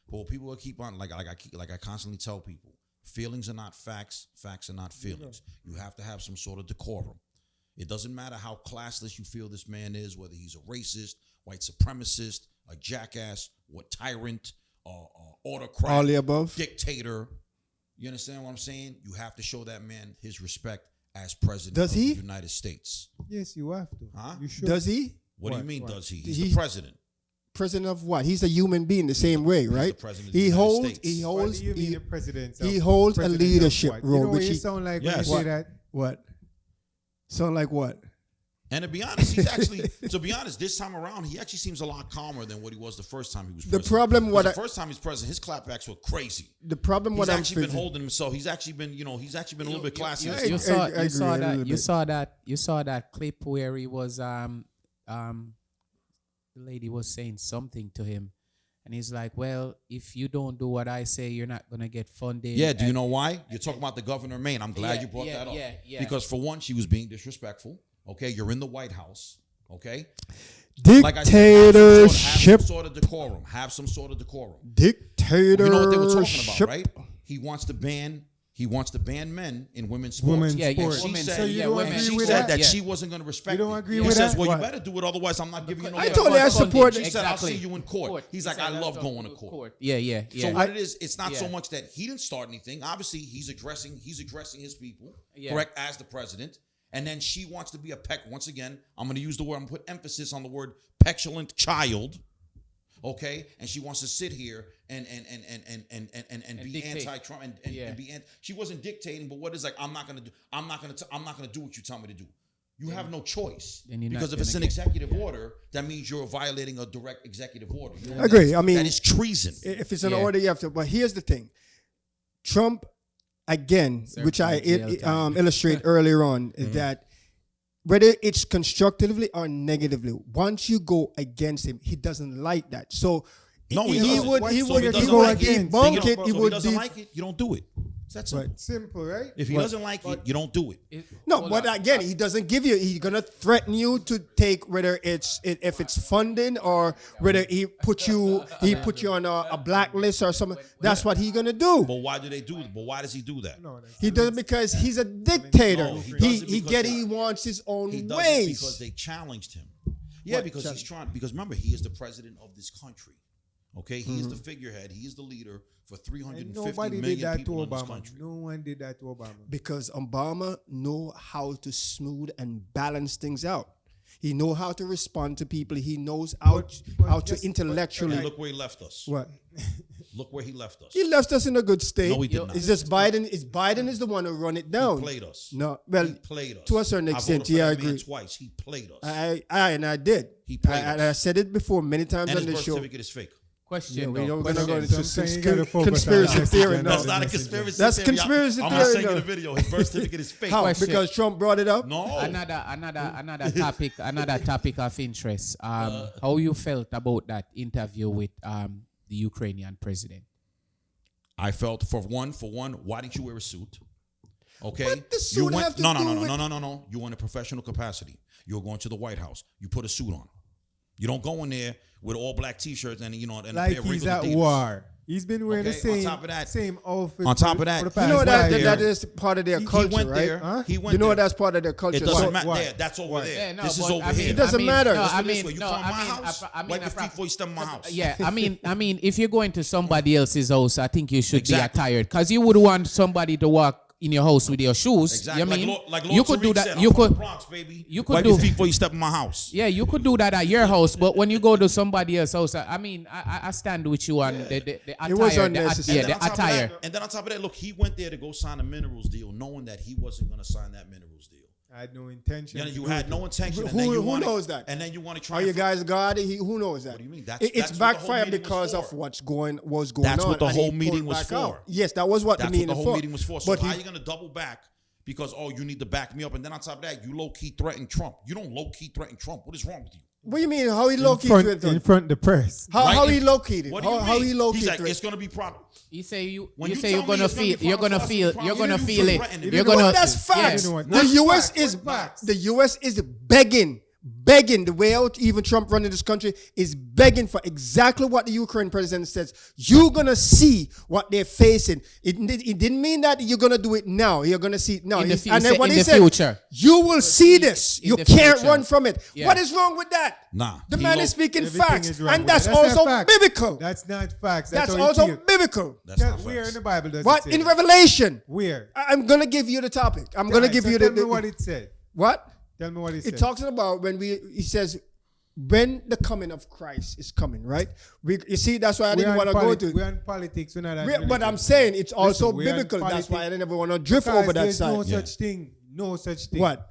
but what people will keep on like I constantly tell people, feelings are not facts, facts are not feelings. You have to have some sort of decorum. It doesn't matter how classless you feel this man is, whether he's a racist, white supremacist, a jackass, or tyrant, autocrat, All the above. dictator. You understand what I'm saying? You have to show that man his respect as president Does of he? the United States. Yes, you have to. Huh? You should. Does he? What do you What? mean, What? does he? He's He's- the president. President of what? He's a human being the same way, the right? president of the He United holds. States. He What holds. do you mean He, the president? he holds a president of leadership what? role, You know what which you he sound like Yes. when you say that? what? Sound like what? And to be honest, he's actually, to be honest, this time around, he actually seems a lot calmer than what he was the first time he was The president. problem, Because what the I, first time he was president, his clapbacks were crazy. the problem, He's what I'm actually been thinking. holding himself. He's actually been, he's actually been a little bit classy. I- this I- You time. saw, I agree a little bit. you saw that clip where he was the lady was saying something to him, and he's like, "Well, if you don't do what I say, you're not gonna get funded." Yeah, do you And- know why? You're talking about the governor of Maine. I'm glad Yeah, you brought yeah, that up. yeah. Because for one, she was being disrespectful. Okay, you're in the White House. Okay, like I said, Dictatorship. have some sort of decorum. Have some sort of decorum. Dictatorship. You know what they were talking about, right? He wants to ban men in women's sports. Women's Yeah, yeah, sports. She women. said, So you yeah, don't women. agree she with said that? that she wasn't going to respect You don't it. agree He with says, that? well, What? you better do it, otherwise I'm not giving you no I more totally money." support She it. said, I'll Exactly. see you in court. He's like, I love going to court. Yeah, yeah, yeah. So what it is, it's not so Yeah. much that he didn't start anything. Obviously, he's addressing his people, Yeah. correct, as the president. And then she wants to be a once again, I'm going to use the word, I'm going to put emphasis on the word petulant child. Okay, and she wants to sit here and be dictate. anti-Trump and Yeah. be anti. She wasn't dictating, but what is like? I'm not gonna do what you tell me to do. You have no choice Then you're not because if it's gonna an get- executive order, that means you're violating a direct executive order. You know I agree. I mean, that is treason. if it's an Yeah. order, you have to. But here's the thing: Trump, again, Served which I in jail time. illustrate earlier on, is that whether it's constructively or negatively, once you go against him, he doesn't like that. So No, he he doesn't. would So he he would doesn't he would like it. debunk So it. you He don't- so if he would doesn't like it, you don't do it. That's simple. Right. Simple, right? If he But- doesn't like it, you don't do it. No, but again, he doesn't give you. He's gonna threaten you to take whether if it's funding or whether he put you on a blacklist or something. That's what he's gonna do. But why do they do it? But why does he do that? No, that's- He does it because he's a dictator. No, he does he it he because get they- he wants his own He does it ways. because they challenged him. Yeah, What because challenge? he's trying. Because remember, he is the president of this country. Okay, he is Mm-hmm. the figurehead. He is the leader for And 350 nobody did million that to people in this Obama. country. No one did that to Obama. Because Obama know how to smooth and balance things out. He know how to respond to people. He knows how to just- intellectually. And look where he left us. What? Look where he left us. He left us in a good state. No, he did not. It's just Biden. Biden is the one who run it down. He played us. No, well, He played us. to a certain I extent, voted for yeah, I that man agree. twice. He played us. I did. He played and us. I said it before many times and on his this birth show. certificate is fake. Question. Yeah, we though, don't gonna go question. into So I'm saying you gotta focus on conspiracy that theory. message. No. That's not a message. conspiracy That's theory. conspiracy I'm theory, gonna send you no. the video. His birth certificate is fake. How? Question. Because Trump brought it up? No. Another topic of interest. How you felt about that interview with the Ukrainian president? I felt for one, why didn't you wear a suit? Okay. What the suit have to no. do with- No. You were in a professional capacity. You were going to the White House. You put a suit on. You don't go in there with all black T-shirts and and a Like pair of he's wrinkled at Adidas. war. He's been wearing Okay, the same, on top of that- same outfit. on top for of that, the you past You know 5 that years. that is part of their He culture, went right? there. Huh? He went You know there. that's part of their culture. It doesn't So- matter. Why? There, that's over Why? there. Yeah, no, this is but over I here. mean- It doesn't matter. No, Let's I This mean, way, you no, come to my I mean, house, I mean, wipe your feet before you step in my house. Yeah, I mean, if you're going to somebody else's house, I think you should Exactly. be attired because you would want somebody to walk in your house with your shoes. Exactly. You mean Like you could do Tariq that? said, You I'm from could. the Bronx, baby. you could wipe do- your feet before you step in my house. Yeah, you could do that at your house, but when you go to somebody else's house, I mean, I stand with you on the attire. It was the unnecessary. yeah, the attire. And then on top of that, look, he went there to go sign a minerals deal, knowing that he wasn't going to sign that minerals deal. I had no intention. You had no intention. And Who- then you who wanna- knows that? And then you want to try. Are you guys guarded? Who knows that? What do you mean? It's That's what the whole backfired meeting was because of for. was going That's on. what the and whole he meeting pulled was back for. out. Yes, that was what That's the meeting what the whole meeting was for. So But how he- are you going to double back? Because, you need to back me up. And then on top of that, you low-key threaten Trump. You don't low-key threaten Trump. What is wrong with you? What do you mean? How he in located? front of the press. How Right? he located? What do you How mean? he located? He's like, it's going to be problem. You say you When you you say tell you're me gonna it's gonna feel be you're gonna problem, feel problem, you're gonna you feel it. threaten it. You're Well, gonna that's facts. You know what? The That's U.S. facts. is What facts? the U.S. is begging begging the way out. Even Trump running this country is begging for exactly what the Ukraine president says. You're gonna see what they're facing. It didn't mean that you're gonna do it now. You're gonna see it now. In the And then what in he the said, future. you will see this. in You the can't future. run from it. Yeah. What is wrong with that? Nah. The He man lo- is speaking Everything facts, is wrong and with that's it. That's also not facts. biblical. That's not facts. That's how he also feel. biblical. That's not Where in facts. the Bible does What it say in that? Revelation? Where? I'm gonna give you the topic. I'm gonna give you tell the me what it said. what? Tell me what it It said. talks about he says when the coming of Christ is coming, right? You see, that's why I didn't want to go to We're on politics. We're not on but I'm religion. saying it's also Listen, we're on biblical. That's why I politics didn't want to drift because over that there's side. no such thing. No such thing. What?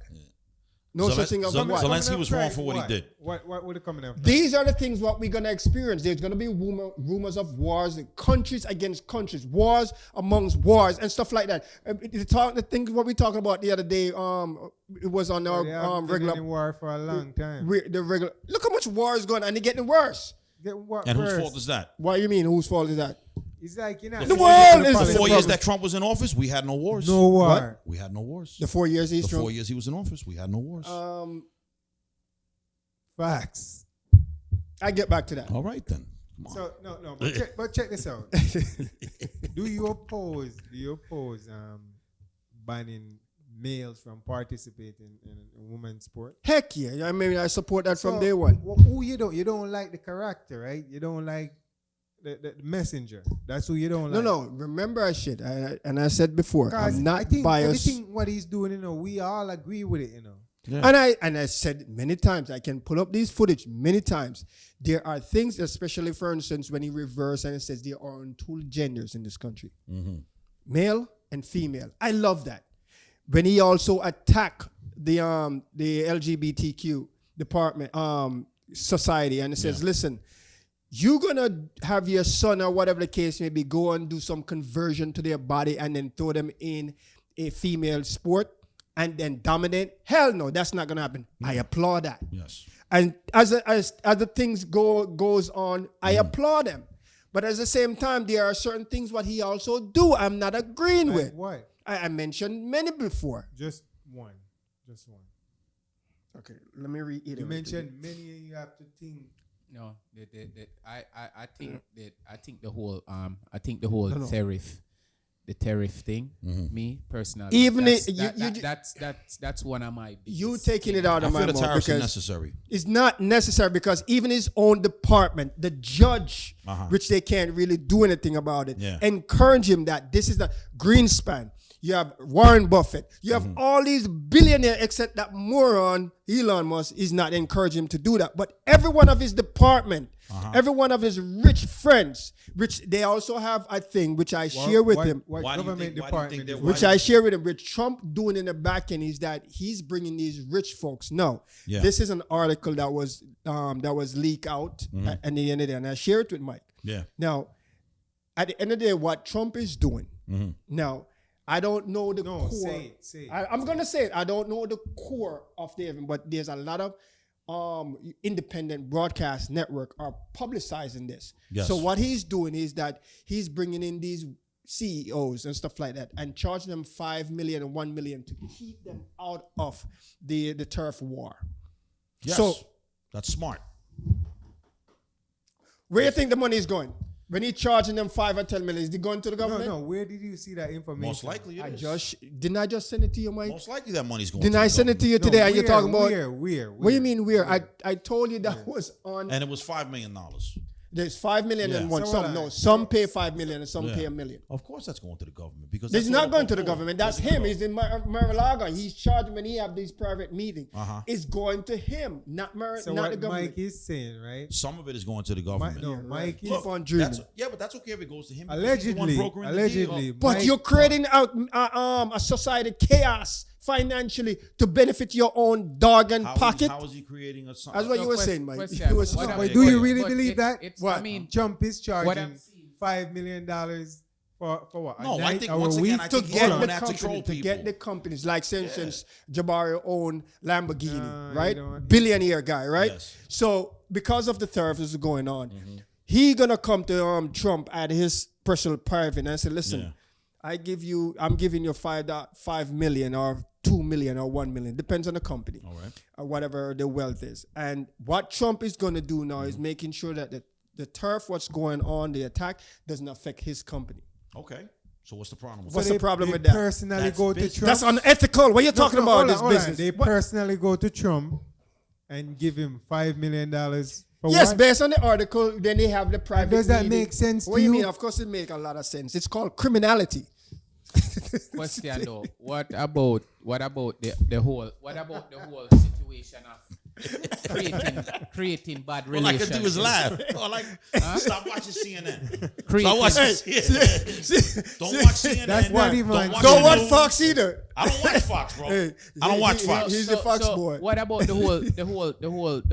No such thing as Zel- what? Zelensky Coming was up wrong Christ, for what he did. What would it coming up? These are the things what we're gonna experience. There's gonna be rumors of wars, countries against countries, wars amongst wars, and stuff like that. The thing what we talking about the other day, it was on our They haven't been regular in war for a long time. the regular. Look how much war is going, and they're getting worse. Get what And whose worse? fault is that? What do you mean? Whose fault is that? It's like, you know, The world is The the 4 years problem. that Trump was in office, we had no wars. no war. What? We had no wars. The 4 years he's The Trump. 4 years he was in office, we had no wars. Facts. I get back to that. All right then. Come on. So no, but check this out. Do you oppose banning males from participating in women's sport? Heck yeah! I mean, I support that from So, day one. Who you don't like the character, right? You don't like the messenger. That's who you don't like. No. Remember, and I said before, 'Cause I'm not I think biased. everything what he's doing, we all agree with it, Yeah. And I said many times, I can pull up these footage many times. There are things, especially for instance, when he reverses and it says there are two genders in this country, male and female. I love that. When he also attacked the LGBTQ department society and it says, listen, you're gonna have your son or whatever the case may be go and do some conversion to their body and then throw them in a female sport and then dominate. Hell no, that's not gonna happen. I applaud that. Yes. And as the things goes on, I applaud them. But at the same time, there are certain things what he also do I'm not agreeing with. What? I mentioned many before. Just one. Okay, let me read it. You mentioned many, and you have to think. No, I think the whole No. tariff thing. Me personally, Even that's one of my. You biggest taking it thing. out I of my feel the mouth tariffs are because necessary. it's not necessary because even his own department, the judge, which they can't really do anything about it, Yeah. encourage him that this is the Greenspan. You have Warren Buffett. You have all these billionaires, except that moron Elon Musk is not encouraging him to do that. But every one of his department, every one of his rich friends, which they also have a thing which I share with him. What Why do you government think department? that- is Which I share with him, with Trump doing in the back end is that he's bringing these rich folks. No, Yeah. this is an article that was leaked out at the end of the day, and I share it with Mike. Yeah. Now, at the end of the day, what Trump is doing now, I don't know the No, core. say it. I'm gonna say it. I don't know the core of the event, but there's a lot of independent broadcast network are publicizing this. Yes. So what he's doing is that he's bringing in these CEOs and stuff like that and charging them $5 million and $1 million to keep them out of the turf war. Yes. So that's smart. where do you think the money is going? When he's charging them 5 or 10 million, is it going to the government? No. Where did you see that information? Most likely it is. Didn't I just send it to you, Mike? Most likely that money's going Didn't to the I send it to you government. today? And you're talking about where? What do you mean where? I told you that was on. And it was $5 million. There's 5 million and Yeah. one. So Some what no. I- Some pay 5 million and some Yeah. pay $1 million. Of course that's going to the government because It's that's not what going to the oh, government. That's where's it him. go? He's in Mar-a-Lago. He's charging when he have these private meetings. It's going to him, not So not the what government. Mike is saying, right? Some of it is going to the government. Mike is Keep on dreaming. But that's okay if it goes to him. because he's the one allegedly. brokering the deal. Allegedly, But Mike- you're creating a society chaos financially to benefit your own dog and pocket. How is he creating a? That's what you were saying, Mike. question. You was- What I'm- But do you but- really but believe it's- that? it's- What? I mean, Trump is what charging I'm seeing. $5 million for what? A No, I night think or once a again, week? I to think he's get going the after troll company, to people. get the companies, like for instance, Jabari owned Lamborghini, you right? don't- Billionaire guy, right? Yes. So because of the tariffs that's going on, he gonna come to Trump at his personal private and say, listen, Yeah. I'm giving you $5 million or 2 million or 1 million, depends on the company, All right. or whatever the wealth is. And what Trump is going to do now is making sure that the turf, what's going on, the attack, doesn't affect his company. Okay. So what's the problem with What's that? the problem they with that? personally That's go to business. Trump. That's unethical. What are you talking about? Hold on, This hold on. business. They personally go to Trump and give him $5 million. For Yes, what? based on the article, then they have the private. does that meeting. make sense What to do you you? mean? Of course, it makes a lot of sense. It's called criminality. Question though, what about the whole situation of creating bad All I could relations? do is laugh. Stop watching CNN. Creating- Stop watching CNN. Don't watch CNN. That's not even- Don't watch CNN. Fox either. I don't watch Fox, bro. Hey, I don't watch Fox. He's a Fox boy. What about the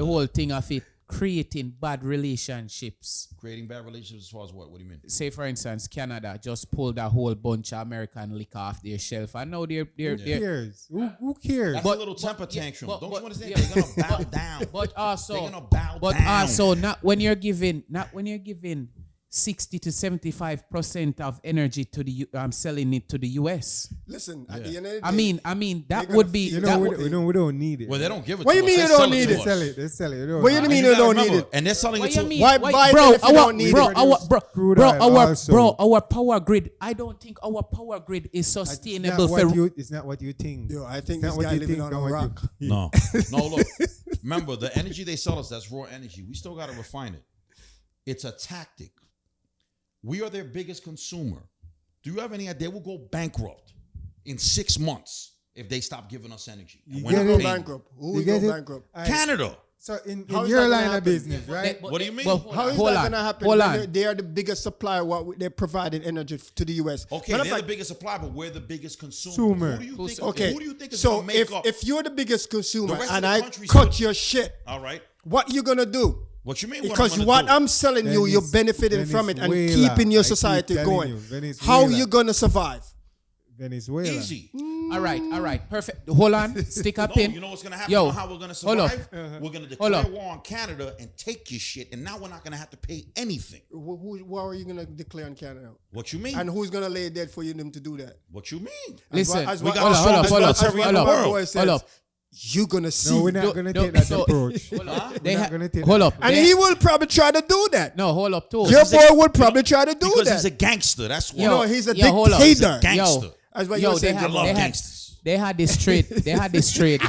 whole thing of it creating bad relationships? Creating bad relationships as far as what? What do you mean? Say for instance, Canada just pulled a whole bunch of American liquor off their shelf. I know they're Who cares? Who cares? That's a little temper tantrum. but- Don't but- you understand? yeah, They're gonna bow down. But also, They're gonna bow but down. also not when you're giving 60 to 75% of energy to the selling it to the US. Listen, at the end of the day, I mean that They're would gonna be feel- that we would, don't need it. Well, they don't give it What to you us. mean They you don't sell need to it? us. They sell it. They don't What you need mean it. you gotta don't need remember, it? and they're selling What it you to mean? Why What- buy bro, it if you don't need it? Crude oil also. our power grid. I don't think our power grid is sustainable for. It's not what you think. Yo, I think It's this not what guy you living think on a and what you- rock. No, look. Remember, the energy they sell us, that's raw energy. We still got to refine it. It's a tactic. We are their biggest consumer. Do you have any idea? They will go bankrupt in 6 months if they stop giving us energy. And You we're get not Who it? go paying. bankrupt? Who You will get go it? bankrupt? Canada. So in How is your that line gonna of happen? business, right? What do you mean? How is hold that on, going to happen? hold when on. They are the biggest supplier. What they're providing energy to the U.S. Okay, Matter they're of the fact, biggest supplier, but we're the biggest consumer. Consumer. Who do you think? okay. Who do you think is So going to make up? if you're the biggest consumer The rest of and the I country's cut good. your shit, All right. what you gonna do? What you mean? Because what what I'm gonna do? I'm selling you, you're benefiting from it and keeping your society going. How you gonna survive? Venezuela. Easy. All right, perfect. Hold on, stick a No, pin. you know what's going to happen? Yo, You know how we're going to hold up. survive? We're going to Hold declare up. war on Canada and take your shit, and now we're not going to have to pay anything. What are you gonna declare in Canada? What you mean? And who's gonna lay dead for them to do that? What you mean? Listen, as we what- got as the what- strongest as what- military as in the what world. boy says, Hold up. You gonna see. No, we're not going to take that approach. Hold up. We're They not ha- gonna take hold that up. And They- he will probably try to do that. no, hold up too. Your boy would probably try to do Because that. he's a gangster. That's why. No, he's a Yo, hold up. He's a dictator. gangster. Yo, That's what yo, you they said. had, love they had, gangsters. they had this trade. They had this trade.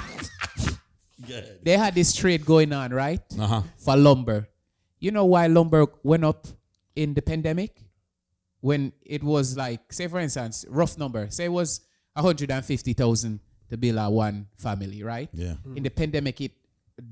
Good. They had this trade going on, right? Uh-huh. For lumber. You know why lumber went up in the pandemic? When it was like, say for instance, rough number, say it was 150,000 to build a one family, right? Yeah. In the pandemic,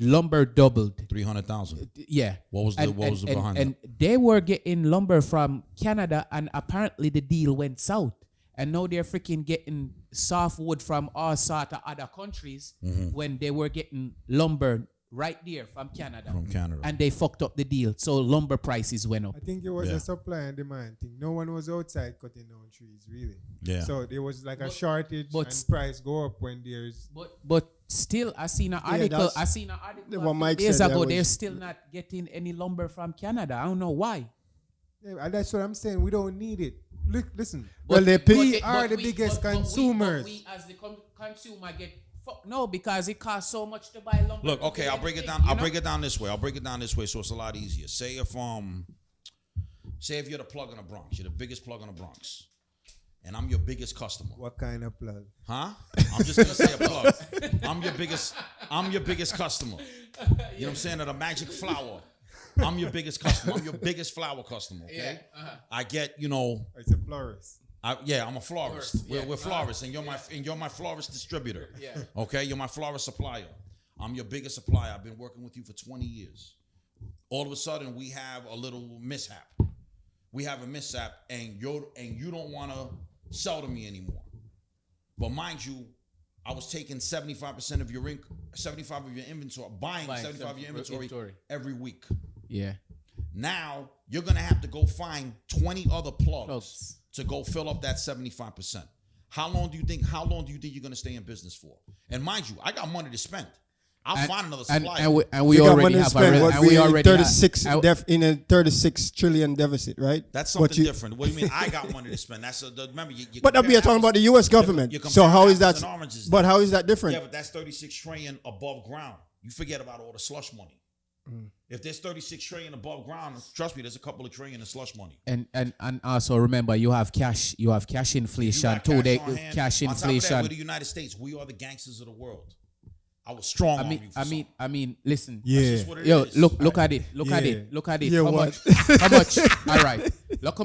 lumber doubled. 300,000. Yeah. What was the behind and they were getting lumber from Canada, and apparently the deal went south. And now they're freaking getting softwood from all sort of other countries when they were getting lumber right there from Canada. From Canada. And they fucked up the deal. So lumber prices went up. I think it was Yeah. a supply and demand thing. No one was outside cutting down trees, really. Yeah. So there was like a But- shortage but- and price go up when there's... But still, I seen an article. that's- I seen an article what a few Mike days said, ago. that They're was- still not getting any lumber from Canada. I don't know why. Yeah, and that's what I'm saying. We don't need it. Look, listen. Well, they But we they- are but the biggest consumers. But we as the consumer get no, because it costs so much to buy lumber. Look, to okay, get I'll break it anything, down. you I'll know? break it down this way. So it's a lot easier. Say if you're the plug in the Bronx, you're the biggest plug in the Bronx, and I'm your biggest customer. What kind of plug? Huh? I'm just gonna say a plug. I'm your biggest customer. You know what I'm saying? At a magic flower. I'm your biggest customer. I'm your biggest flower customer. Okay. Yeah, I get, you know, It's a florist. I'm a florist. Yeah. We're florists, and you're my florist distributor. Yeah. Okay, you're my florist supplier. I'm your biggest supplier. I've been working with you for 20 years. All of a sudden, we have a little mishap. We have a mishap, and you don't want to sell to me anymore. But mind you, I was taking 75% of your 75 of your inventory, buying 75 of your inventory every week. Yeah. Now you're gonna have to go find 20 other plugs Plugs. to go fill up that How long do you think you're gonna stay in business for? And mind you, I got money to spend. I'll find another supplier. And we You got already money to have spend. What and we we already 36 have, in a 36 trillion deficit, right? That's What something you- different. What do you mean? I got money to spend. That's remember. You But we are talking about the U.S. government. you're So how is comparing that? apples and oranges But there. how is that different? Yeah, but that's 36 trillion above ground. You forget about all the slush money. If there's 36 trillion above ground, trust me, there's a couple of trillion in slush money. and also remember you have cash inflation You got too. They on hand. cash On top of that, inflation. we're the United States. We are the gangsters of the world. I was strong on you. For something. I mean, listen. Yeah. That's just what it Yo, is. look at it. Look at Yeah. it. Look at it. Yeah, how what? much? How much? All right. Look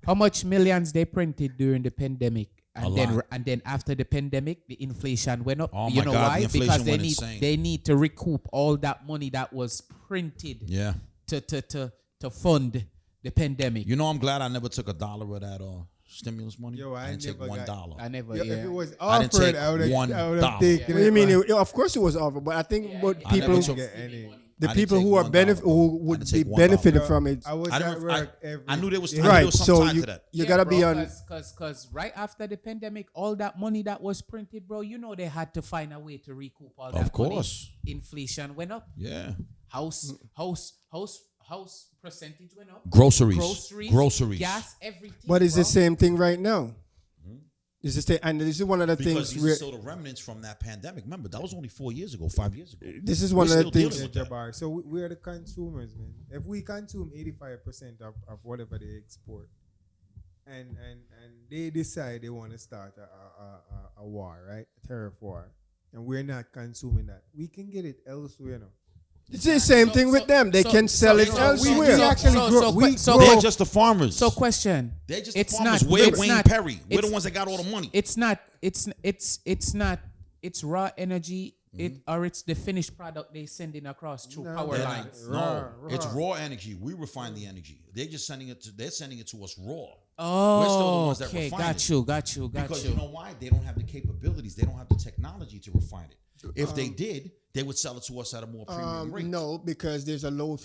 how much millions they printed during the pandemic, and then after the pandemic, the inflation went up. Oh You my know God, why? the inflation Because went insane. they need to recoup all that money that was printed Yeah. to fund the pandemic. You know, I'm glad I never took $1 of that stimulus money. Yo, I didn't take never got- $1. I never. Yo, Yeah. if it was I didn't offered, take I would have $1. taken What do you mean? it. Of course, it was offered, but I think what I never people, took- Get any. the I didn't people take who are $1. who would didn't be take $1. benefited Yo, from it, I was I at never- work every I knew there was day. I knew there right? was some So time you to that. you gotta be on. Because right after the pandemic, all that money that was printed, bro, you know they had to find a way to recoup all that Of course. money. Inflation went up. Yeah. House percentage went up. Groceries. Gas, everything. But it's bro. the same thing right now. It's the same, and this is one of the Because things. these are still the remnants from that pandemic. Remember, that was only 4 years ago, 5 years ago. This is one We're of the still things. dealing Yeah, with that. Jabbar. So we're the consumers, man. If we consume 85% of whatever they export, and they decide they want to start a war, right? A tariff war, and we're not consuming that, we can get it elsewhere, you know. It's the same thing with them. They can sell it elsewhere. we actually grow- we grow- They're just the farmers. So question. They're just It's the farmers. not- We're it's Wayne not- Perry. We're the it's- ones that got all the money. It's not. It's raw energy. Or it's the finished product they sending across through power They're lines. not. Raw. It's raw energy. We refine the energy. They're just sending it to. They're sending it to us raw. Oh, We're still the ones that okay. refine Got it. you. Because you know why? They don't have the capabilities. They don't have the technology to refine it. If they did, they would sell it to us at a more premium rate. No, because there's a low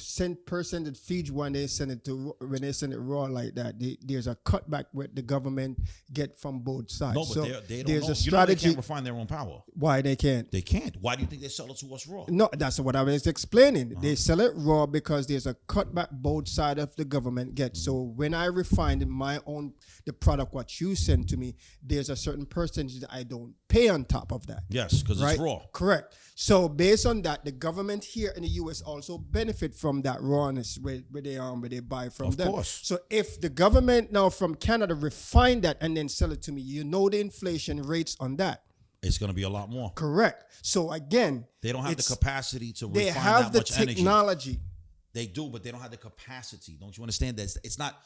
percentage feed when they send it raw like that. There's a cutback what the government get from both sides. No, but so they don't there's know. a You know they strategy can't refine their own power. why they can't. They can't. Why do you think they sell it to us raw? No, that's what I was explaining. They sell it raw because there's a cutback both sides of the government get. So when I refine the product what you send to me, there's a certain percentage that I don't pay on top of that. Yes, because Right? it's raw. Correct. So based on that, the government here in the U.S. also benefit from that rawness where they buy from Of them. course. So if the government now from Canada refine that and then sell it to me, you know the inflation rates on that. It's going to be a lot more. Correct. So again, They don't have the it's- capacity to they refine have that the much energy. technology. They do, but they don't have the capacity. Don't you understand that? It's not.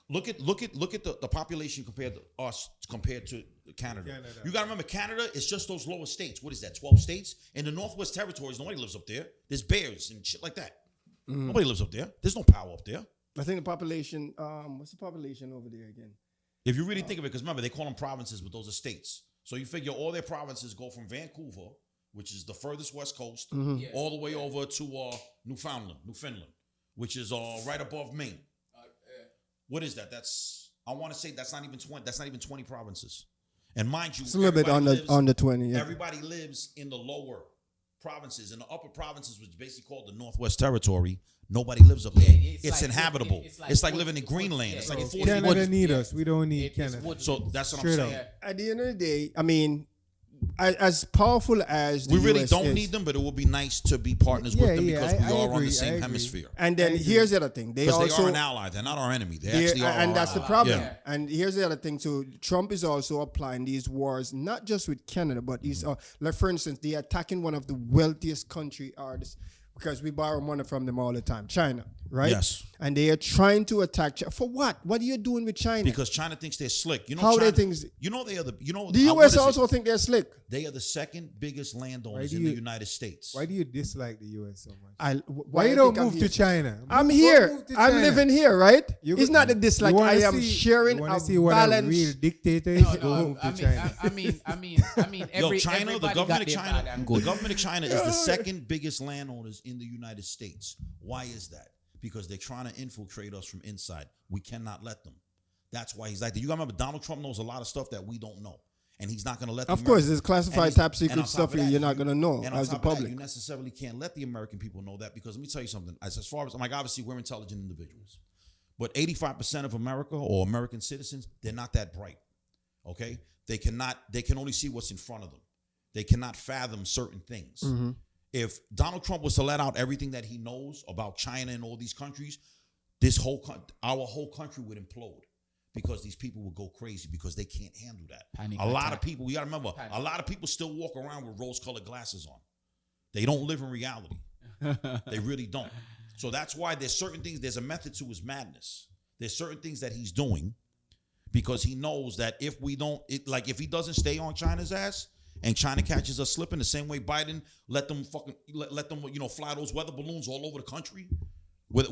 Look at the population compared to us compared to Canada. You got to remember, Canada is just those lower states. What is that? 12 states in the Northwest Territories. Nobody lives up there. There's bears and shit like that. Nobody lives up there. There's no power up there. I think the population. What's the population over there again? If you really think of it, because remember they call them provinces, but those are states. So you figure all their provinces go from Vancouver, which is the furthest west coast, all the way over to Newfoundland, which is right above Maine. What is that? I want to say that's not even 20. That's not even 20 provinces. And mind you, It's a little bit under 20. Yeah. everybody lives in the lower provinces. In the upper provinces, which is basically called the Northwest Territory, nobody lives up there. it's It's like- inhabitable. it's It's like like living in woods, Greenland. yeah. It's like It's 40 Canada woods. need us. We don't need It's Canada. wood. So that's what Straight I'm up. saying. At the end of the day, I mean, as powerful as the We really US don't is, need them, but it would be nice to be partners Yeah, with them yeah, because I we are on agree, the same I agree. hemisphere. And then here's the other thing. They Because they also are an ally. They're not our enemy. They They- actually are and our that's the ally. problem. Yeah. And here's the other thing too. Trump is also applying these wars not just with Canada, but he's like for instance, they're attacking one of the wealthiest country artists because we borrow money from them all the time, China, right? Yes. And they are trying to attack for what? What are you doing with China? Because China thinks they're slick. You know, How they China, think- You know they are the. You know the what US is it? also think they're slick. They are the second biggest landowners do in the you- United States. Why do you dislike the US so much? Why Why you I don't think I'm move here? to China? I'm Move- here. move to I'm China. living here, right? You It's go- not a dislike. you I wanna am see- sharing You a want to see what a balance. real dictator is? Go move to China. I mean, Yo, China, the everybody government got of their China, bad and the good. government of China is the second biggest landowners in the United States. Why is that? Because they're trying to infiltrate us from inside. We cannot let them. That's why he's like that. You gotta remember, Donald Trump knows a lot of stuff that we don't know. and he's not going to let. Of course, there's classified top and secret on top stuff of that, you're not going to know and on as the top of that, public. you necessarily can't let the American people know that, because let me tell you something. As far as I'm like, obviously we're intelligent individuals, but 85% of America or American citizens, they're not that bright. Okay, they can only see what's in front of them. They cannot fathom certain things. Mm-hmm. If Donald Trump was to let out everything that he knows about China and all these countries, our whole country would implode, because these people would go crazy because they can't handle that. Panic A lot attack. of people, you got to remember, a lot of people still walk around with rose-colored glasses on. They don't live in reality. They really don't. So that's why there's certain things, there's a method to his madness. There's certain things that he's doing because he knows that if if he doesn't stay on China's ass, and China catches us slipping the same way Biden let them fly those weather balloons all over the country with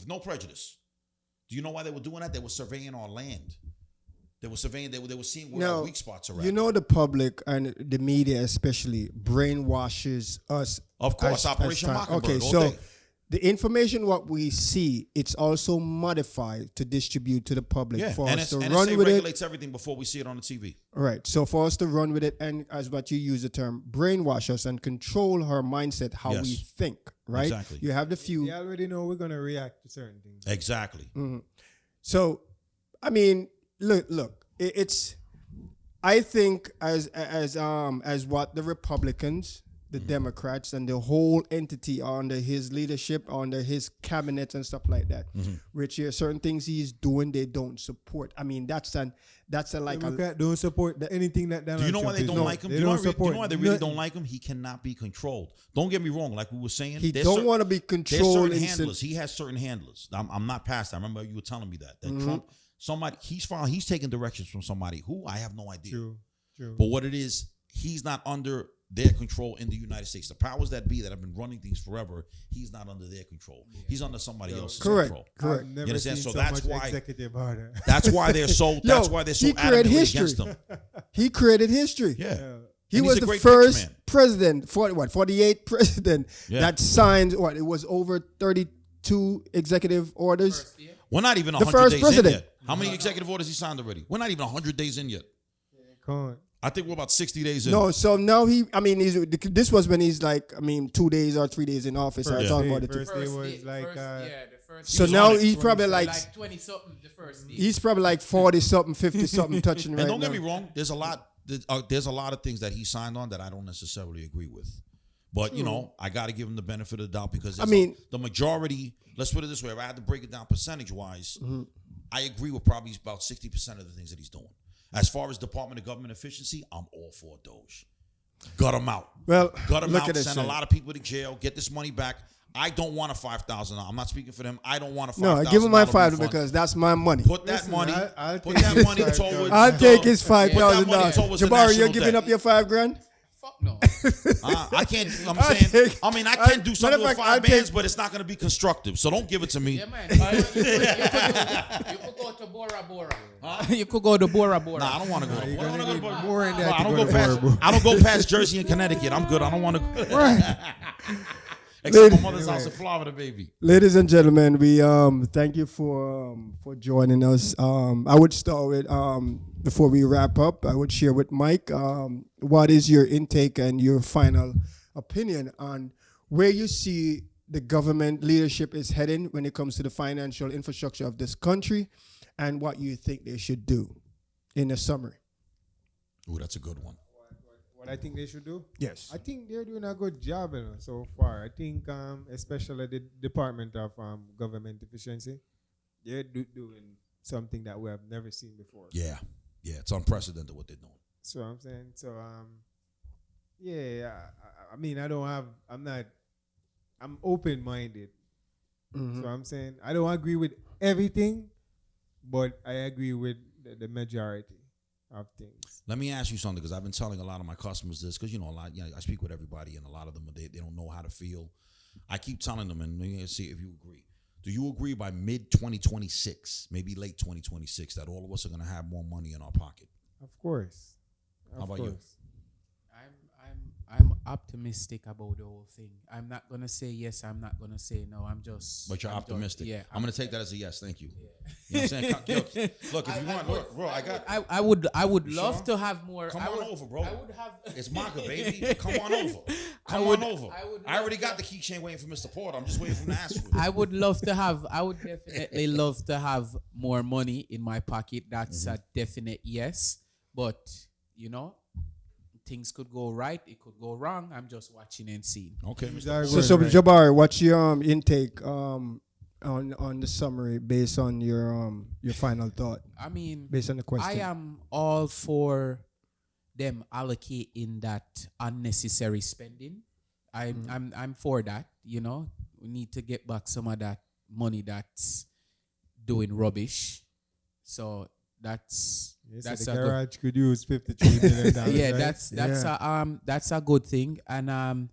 no prejudice. Do you know why they were doing that? They were surveying our land. They were surveying. They were seeing where our weak spots are at. You know, the public and the media especially brainwashes us. Of course, Operation Mockingbird. Okay, all so day. the information what we see, it's also modified to distribute to the public for us to run NSA with it. regulates everything before we see it on the TV. Right. So for us to run with it, and as what you use the term, brainwash us and control her mindset, how Yes. we think. Right. Exactly. You have the few. They already know we're gonna react to certain things. Exactly. So, I mean, look. It's. I think as what the Republicans, the Democrats, and the whole entity are under his leadership, under his cabinet and stuff like that. Which here, certain things he's doing, they don't support. I mean, that's a Democrat don't support anything that Donald Do you know why Trump they is don't doing. like him? They Do you know don't support why they really nothing. don't like him? He cannot be controlled. Don't get me wrong. Like we were saying, he there's don't certain- want to be There's controlled. certain handlers. He has certain handlers. I'm not past that. I remember you were telling me that Trump, he's taking directions from somebody who I have no idea. True. But what it is, he's not under their control in the United States. The powers that be that have been running things forever, he's not under their control. He's under somebody else's Correct. control. Correct. I've never You understand? seen So so that's much why- executive order. That's why they're so. That's why they're so he created adamantly history. against him. He created history. Yeah. He And was he's a the great first pitch man. president, 48th president Yeah. that signed it was over 32 executive orders. We're not even The 100 first days president. in yet. How many executive orders he signed already? We're not even 100 days in yet. Come on. I think we're about 60 days in. No, so now this was when he's 2 days or 3 days in office. I was talking about it too. First day was like the first So day now was he's probably like like 20 something the first day. he's probably like 40 something, 50 something touching right And don't now. get me wrong, there's a lot of things that he signed on that I don't necessarily agree with. But, I got to give him the benefit of the doubt because the majority, let's put it this way, if I had to break it down percentage-wise, I agree with probably about 60% of the things that he's doing. As far as Department of Government Efficiency, I'm all for Doge. Gut them out. Well, Gut them look out, at this. send a lot of people to jail, get this money back. I don't want a $5,000. I'm not speaking for them. I don't want a $5,000. No, give him my $5 refund. because that's my money. Put that Listen, money. I'll Put take that his money $5,000. towards. I'll take his Put that $5,000. money towards the Jabari, you're national giving debt. up your $5,000? Fuck no. I can't. I'm I'll saying. take- I mean, I can do matter something of with fact, 5 I'll bands, take- but it's not going to be constructive. So don't give it to me. Yeah, man. You could go to Bora Bora. You could go to Bora Bora. Nah, I don't want to go. You're I don't gonna want to need go. more than No, that I to don't go go to past. Bora Bora. I don't go past Jersey and Connecticut. I'm good. I don't want to. Right. Except my mother's house in Florida, baby. Ladies and gentlemen, we thank you for joining us. I would start with before we wrap up, I would share with Mike what is your intake and your final opinion on where you see the government leadership is heading when it comes to the financial infrastructure of this country, and what you think they should do in a summary. Ooh, that's a good one. What I think they should do? Yes. I think they're doing a good job so far. I think especially the Department of Government Efficiency, they're doing something that we have never seen before. Yeah, it's unprecedented what they're doing. So I'm saying, I mean, I'm open-minded. So I'm saying, I don't agree with everything, but I agree with the majority of things. Let me ask you something, because I've been telling a lot of my customers this, because I speak with everybody, and a lot of them they don't know how to feel. I keep telling them, and let's see if you agree. Do you agree by mid 2026, maybe late 2026, that all of us are going to have more money in our pocket? Of course. How about you? I'm optimistic about the whole thing. I'm not gonna say yes. I'm not gonna say no. I'm just. But you're optimistic. Yeah. I'm gonna take that as a yes. Thank you. You know what I'm saying? Yo, look, if you want, look, bro, I got. I would You love sure? to have more. Come I on would- over, bro. I would have. It's Maka, baby. Come on over. Come on over. I already got the keychain waiting for Mr. Porter. I'm just waiting for him to ask for it. I would love to have. I would definitely love to have more money in my pocket. That's a definite yes. But you know, things could go right. It could go wrong. I'm just watching and seeing. Okay, Things Mr. are Porter. So going right. Jabari, what's your intake on the summary based on your final thought, I mean, based on the question? I am all for them allocating that unnecessary spending. I'm for that. You know, we need to get back some of that money that's doing rubbish. So that's Yes, that's the a good, garage could use $53 million. yeah, right? that's a good thing, and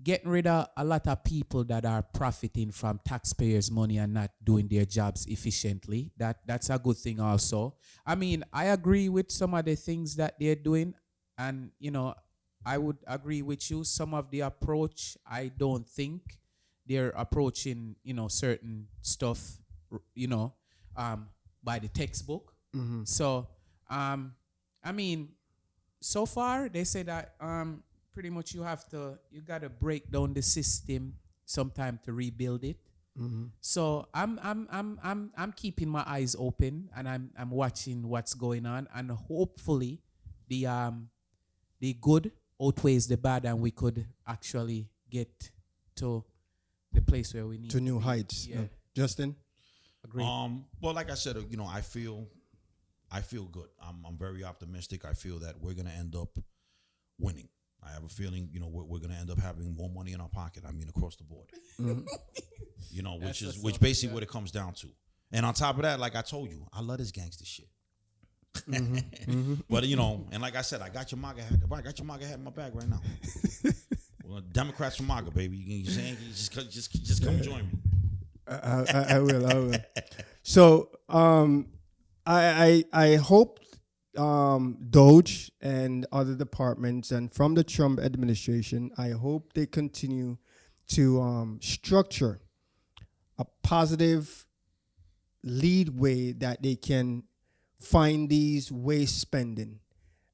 getting rid of a lot of people that are profiting from taxpayers' money and not doing their jobs efficiently. That's a good thing also. I mean, I agree with some of the things that they're doing, and you know, I would agree with you. Some of the approach, I don't think they're approaching, you know, certain stuff, you know, by the textbook. So, I mean, so far they say that pretty much you gotta break down the system sometime to rebuild it. So I'm keeping my eyes open, and I'm watching what's going on, and hopefully the good outweighs the bad, and we could actually get to the place where we need to new be. heights. Yeah. Justin? Agree. Well, like I said, you know, I feel good. I'm very optimistic. I feel that we're gonna end up winning. I have a feeling, you know, we're gonna end up having more money in our pocket. I mean, across the board. You know, which basically what it comes down to. And on top of that, like I told you, I love this gangster shit. But you know, and like I said, I got your MAGA hat. I got your MAGA hat in my bag right now. Well, Democrats for MAGA, baby. You saying just come join me. I will. So I hope Doge and other departments and from the Trump administration, I hope they continue to structure a positive lead way that they can find these waste spending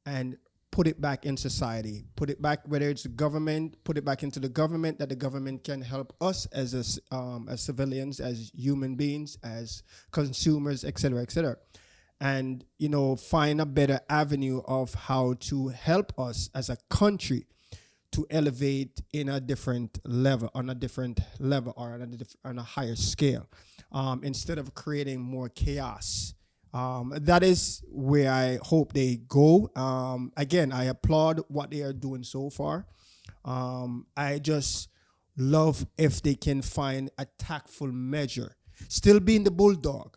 and put it back in society, put it back, whether it's the government, put it back into the government, that the government can help us as civilians, as human beings, as consumers, et cetera, and, you know, find a better avenue of how to help us as a country to elevate in a different level, or on a higher scale, instead of creating more chaos. That is where I hope they go. Again, I applaud what they are doing so far. I just love if they can find a tactful measure, still being the bulldog,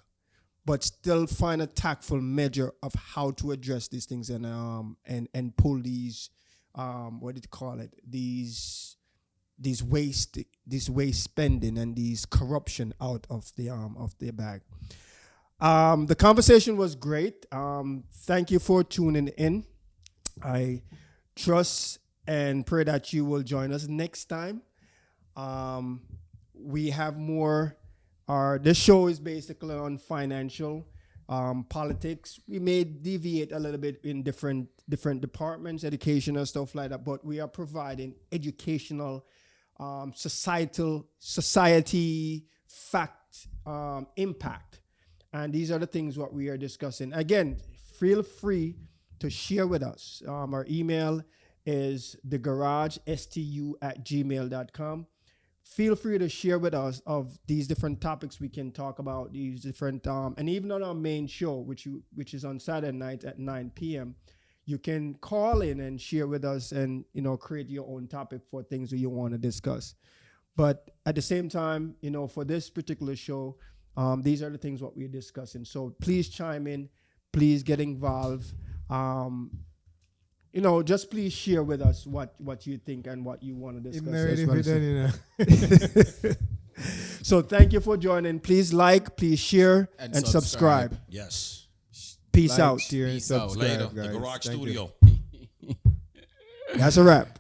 but still find a tactful measure of how to address these things and pull these what do you call it? These waste spending and these corruption out of their bag. The conversation was great. Thank you for tuning in. I trust and pray that you will join us next time. We have more. This show is basically on financial politics. We may deviate a little bit in different departments, education and stuff like that, but we are providing educational, society fact impact. And these are the things what we are discussing. Again, feel free to share with us. Our email is thegaragestu@gmail.com. Feel free to share with us of these different topics we can talk about, these different, and even on our main show, which is on Saturday night at 9 p.m., you can call in and share with us and, you know, create your own topic for things that you want to discuss. But at the same time, you know, for this particular show, these are the things what we're discussing. So please chime in, please get involved. You know, just please share with us what you think and what you want to discuss. So thank you for joining. Please like, please share, and subscribe. Yes. Peace out. Share, and Peace out. subscribe, Later. guys. The Garage Thank you. Studio. That's a wrap.